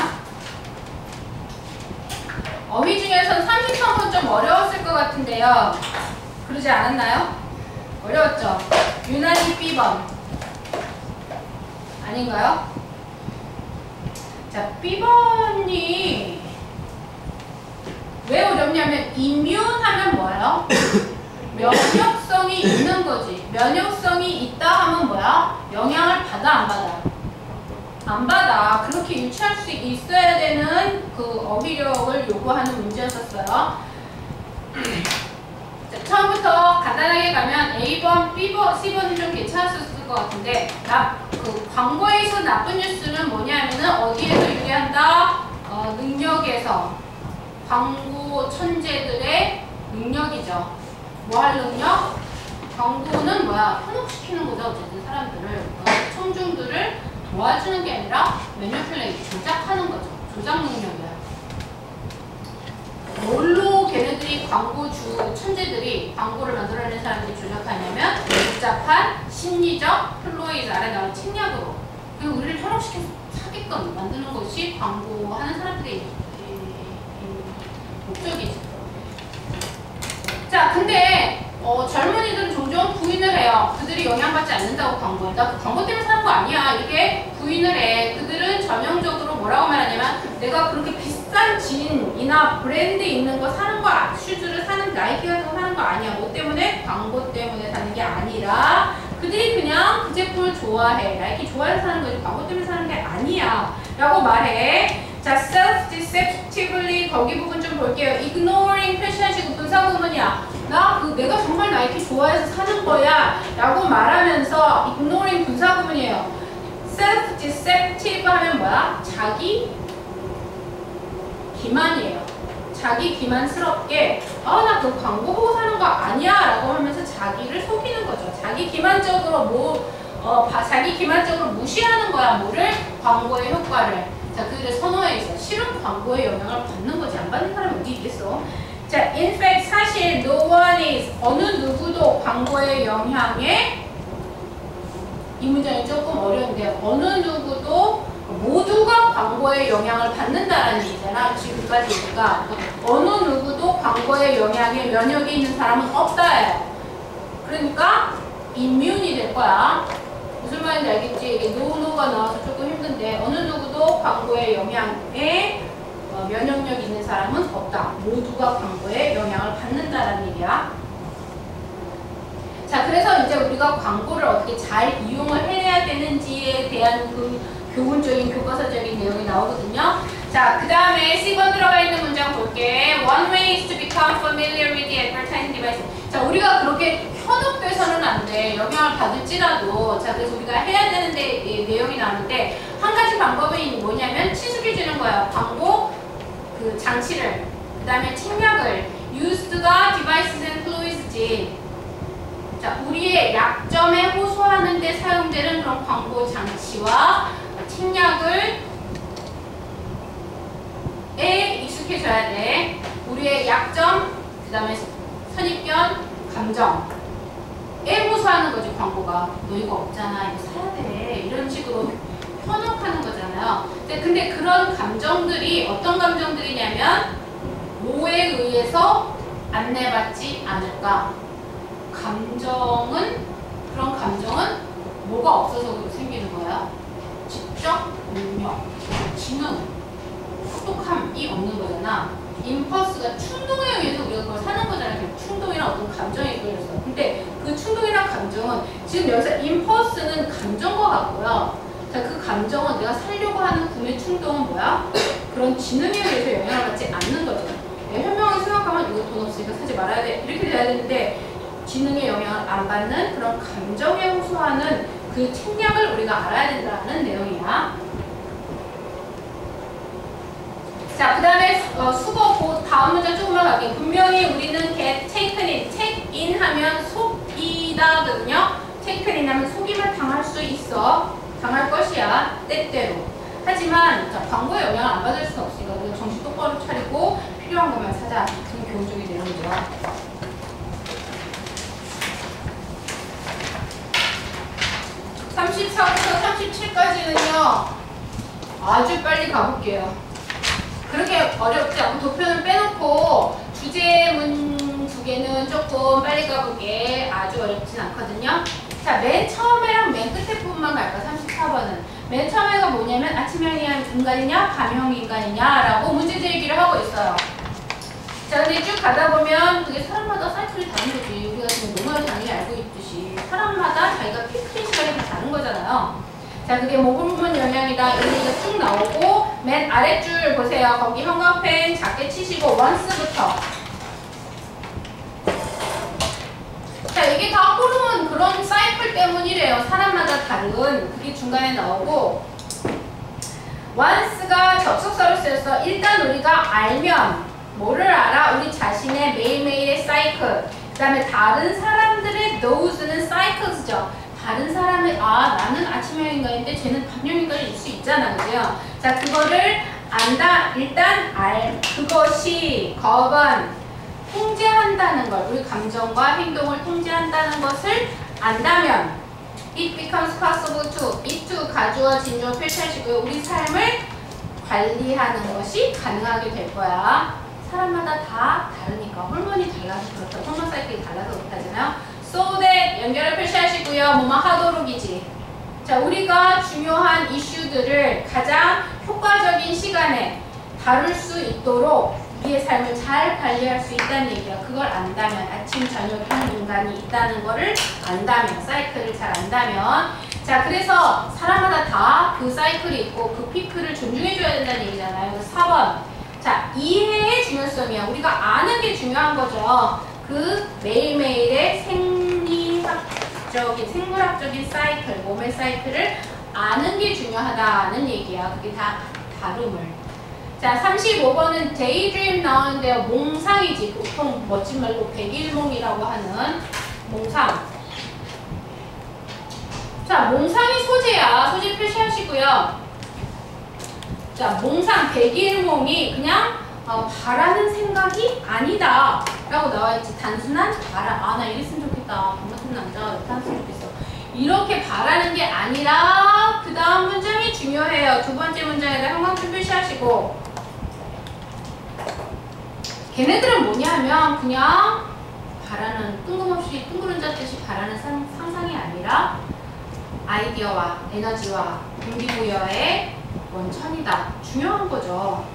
어휘 중에서는 33번 좀 어려웠을 것 같은데요. 그러지 않았나요? 어려웠죠? 유난히 B번. 아닌가요? 자, B번이 왜 어렵냐면 immune 하면 뭐예요? 면역성이 있는 거지. 면역성이 있다 하면 뭐야? 영향을 받아 안 받아? 안 받아. 그렇게 유추할 수 있어야 되는 그 어휘력을 요구하는 문제였었어요. 자, 처음부터 간단하게 가면 A번, B번, C번은 좀 괜찮았을 것 같은데 그 광고에서 나쁜 뉴스는 뭐냐면은 어디에서 유리한다? 능력에서. 광고 천재들의 능력이죠. 뭐 할 능력? 광고는 뭐야? 현혹시키는 거죠. 어쨌든 사람들을. 청중들을 도와주는 게 아니라 매니플레이트, 조작하는 거죠. 조작 능력이야. 뭘로 걔네들이 광고주 천재들이 광고를 만들어내는 사람들이 조작하냐면 복잡한 심리적 플로이즈 아래 나온 책략으로 그리고 우리를 현혹시켜서 사기끔 만드는 것이 광고하는 사람들의 목적이죠. 자, 근데 젊은이들은 종종 부인을 해요. 그들이 영향받지 않는다고 광고해. 나 그 광고 때문에 사는 거 아니야. 이렇게 부인을 해. 그들은 전형적으로 뭐라고 말하냐면 내가 그렇게 비싼 진이나 브랜드 있는 거 사는 거, 슈즈를 사는, 나이키 같은 거 사는 거 아니야. 뭐 때문에? 광고 때문에 사는 게 아니라 그들이 그냥 그 제품을 좋아해. 나이키 좋아해서 사는 거지 광고 때문에 사는 게 아니야. 라고 말해. 자, self-deceptively 거기 부분 좀 볼게요. ignoring 표시하시고 분사구문이야. 내가 정말 나이키 좋아해서 사는 거야 라고 말하면서 ignoring 분사구문이에요. self-deceptive 하면 뭐야? 자기 기만이에요. 자기 기만스럽게 나 그 광고 보고 사는 거 아니야 라고 하면서 자기를 속이는 거죠. 자기 기만적으로 자기 기만적으로 무시하는 거야. 뭐를? 광고의 효과를. 자, 그들의 선호에 있어. 실은 광고의 영향을 받는 거지. 안 받는 사람이 어디 있겠어? 자, in fact, 사실 no one is, 어느 누구도 광고의 영향에 이 문장이 조금 어려운데요. 어느 누구도 모두가 광고의 영향을 받는다라는 얘기잖아. 지금까지 우리가 어느 누구도 광고의 영향에 면역이 있는 사람은 없다예요. 그러니까 임뮨이 될 거야. 무슨 말인지 알겠지? 이게 노노가 나와서 조금 힘든데 어느 누구도 광고의 영향에 면역력이 있는 사람은 없다. 모두가 광고의 영향을 받는다라는 얘기야. 자, 그래서 이제 우리가 광고를 어떻게 잘 이용을 해야 되는지에 대한 그 교훈적인 교과서적인 내용이 나오거든요. 자, 그 다음에 C번 들어가 있는 문장 볼게. One way is to become familiar with the advertising device. 자, 우리가 그렇게 현혹돼서는 안 돼. 영향을 받을지라도. 자, 그래서 우리가 해야 되는데 내용이 나오는데 한 가지 방법이 뭐냐면 친숙해 주는 거야. 광고 그 장치를. 그 다음에 책략을. Used가 devices and fluids지. 자, 우리의 약점에 호소하는 데 사용되는 그런 광고 장치와 책략을 익숙해져야 돼. 우리의 약점, 그 다음에 선입견, 감정에 호소하는 거지, 광고가. 너 이거 없잖아, 이거 사야 돼. 이런 식으로 현혹하는 거잖아요. 근데 그런 감정들이 어떤 감정들이냐면 뭐에 의해서 안내받지 않을까? 그런 감정은 뭐가 없어서 생기는 거야? 직접 능력, 지능, 혹독함이 없는 거잖아. 임펄스가 충동에 의해서 우리가 그걸 사는 거잖아. 충동이랑 어떤 감정이 끌려서. 근데 그 충동이랑 감정은 지금 여기서 임펄스는 감정과 같고요. 자, 그 감정은 내가 사려고 하는 구매 충동은 뭐야? 그런 지능에 의해서 영향을 받지 않는 거죠. 현명하게 생각하면 이거 돈 없으니까 사지 말아야 돼. 이렇게 돼야 되는데 지능의 영향을 안 받는 그런 감정에 호소하는 그 책략을 우리가 알아야 된다는 내용이야. 자, 그 다음에 수거 다음 문장 조금만 갈게요. 분명히 우리는 get taken in, check in 하면 속이다거든요. taken in 하면 속임을 당할 수 있어. 당할 것이야. 때때로. 하지만 자, 광고의 영향을 안 받을 수는 없으니까 우리가 정신 똑바로 차리고 필요한 것만 사자. 그런 교훈적인 내용이죠. 34부터 37까지는요. 아주 빨리 가볼게요. 그렇게 어렵지 않고 도표는 빼놓고 주제문 두 개는 조금 빨리 가보게 아주 어렵진 않거든요. 자, 맨 처음에랑 맨 끝에 부분만 갈까? 34번은. 맨 처음에가 뭐냐면 아침형 인간이냐 밤형 인간이냐 라고 문제제기를 하고 있어요. 자, 근데 쭉 가다 보면 그게 사람마다 사이클이 다른 거지. 우리가 지금 너무 당연히 알고 있듯이 사람마다 자기가 피크인 시간이 다 다른 거잖아요. 자, 그게 모금분 영향이다. 이런 얘기가 쭉 나오고 맨 아랫줄 보세요. 거기 형광펜 작게 치시고 once부터. 자, 이게 다 호르몬 그런 사이클 때문이래요. 사람마다 다른. 그게 중간에 나오고 once가 접속사로 쓰여서 일단 우리가 알면 뭐를 알아? 우리 자신의 매일매일의 사이클. 그 다음에 다른 사람들의 those는 cycles죠. 다른 사람의 나는 아침형 인간인데 쟤는 밤형 인간일 수 있잖아. 그죠? 자, 그거를 안다. 일단 그것이 법은 통제한다는 걸, 우리 감정과 행동을 통제한다는 것을 안다면 it becomes possible to, it to 가주어 진주어 표시하시고요. 우리 삶을 관리하는 것이 가능하게 될 거야. 사람마다 다 다르니까 호르몬이 달라서 그렇다. 호르몬 사이클이 달라서 그렇다잖아요. So that 연결을 표시하시고요. 뭐뭐 하도록이지. 자, 우리가 중요한 이슈들을 가장 효과적인 시간에 다룰 수 있도록 우리의 삶을 잘 관리할 수 있다는 얘기야. 그걸 안다면, 아침, 저녁형 인간이 있다는 거를 안다면, 사이클을 잘 안다면. 자, 그래서 사람마다 다 그 사이클이 있고 그 피크를 존중해줘야 된다는 얘기잖아요. 그래서 4번. 자, 이해의 중요성이야. 우리가 아는 게 중요한 거죠. 그 매일매일의 생물학적인 사이클, 몸의 사이클을 아는 게 중요하다는 얘기야. 그게 다 다름을. 자, 35번은 daydream 나오는데요. 몽상이지. 보통 멋진 말로 백일몽이라고 하는 몽상. 자, 몽상이 소재야. 소재 표시하시고요. 자, 몽상, 백일몽이 그냥 바라는 생각이 아니다 라고 나와있지. 단순한 바라. 나 이랬으면 좋겠다. 밥 같은 남자 이렇게 했으면 좋겠어. 이렇게 바라는 게 아니라 그 다음 문장이 중요해. 중요해요. 두 번째 문장에다 형광펜 표시하시고. 걔네들은 뭐냐면 그냥 바라는 뜬금없이 둥그런 뜻이 바라는 상상이 아니라 아이디어와 에너지와 동기부여의 원천이다. 중요한 거죠.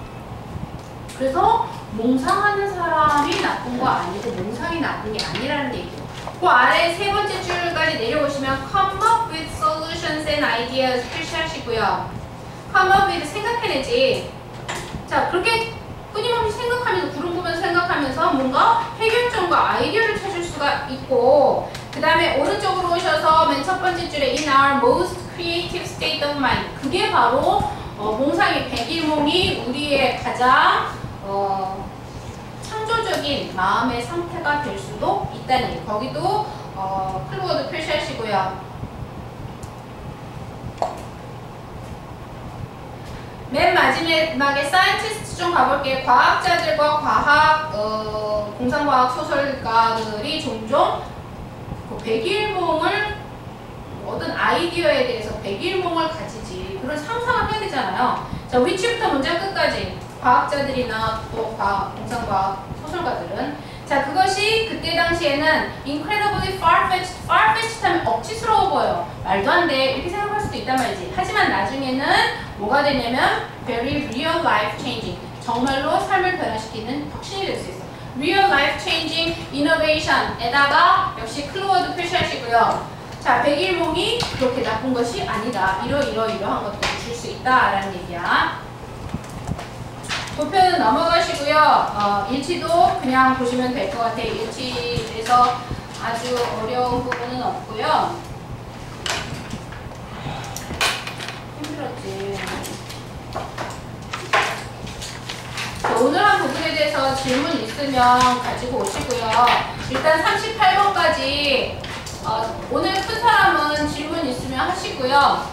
그래서 몽상하는 사람이 나쁜 거 아니고 몽상이 나쁜 게 아니라는 얘기예요. 그 아래 세 번째 줄까지 내려오시면 come up with solutions and ideas 표시하시고요. come up with 생각해내지. 자, 그렇게 끊임없이 생각하면서 구름 보면서 생각하면서 뭔가 해결점과 아이디어를 찾을 수가 있고, 그 다음에 오른쪽으로 오셔서 맨 첫 번째 줄에 in our most creative state of mind, 그게 바로 몽상이 백일몽이 우리의 가장 창조적인 마음의 상태가 될 수도 있다니, 거기도 클로워드 표시하시고요. 맨 마지막에 사이언티스트 좀 가볼게요. 과학자들과 공상과학 소설가들이 종종 그 백일몽을 어떤 아이디어에 대해서 백일몽을 가지지, 그런 상상을 해야 되잖아요. 자, 위치부터 문장 끝까지 과학자들이나 또 공상과학 소설가들은, 자, 그것이 그때 당시에는 incredibly far-fetched 하면 억지스러워 보여, 말도 안 돼 이렇게 생각할 수도 있단 말이지. 하지만 나중에는 뭐가 되냐면 very real life changing, 정말로 삶을 변화시키는 혁신이 될 수 있어. real life changing innovation에다가 역시 클로워드 표시하시고요. 자, 백일몽이 그렇게 나쁜 것이 아니다, 이러한 것들을 줄 수 있다라는 얘기야. 도표는 넘어가시고요. 일치도 그냥 보시면 될 것 같아요. 일치에서 아주 어려운 부분은 없고요. 힘들었지. 오늘 한 부분에 대해서 질문 있으면 가지고 오시고요. 일단 38번까지 오늘 푼 사람은 질문 있으면 하시고요.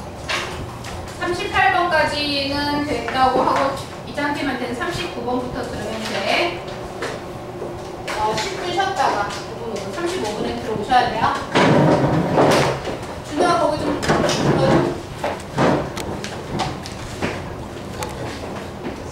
38번까지는 됐다고 하고 이장님한테는 39번부터 들으면 돼. 10분 쉬었다가 35분에 들어오셔야 돼요.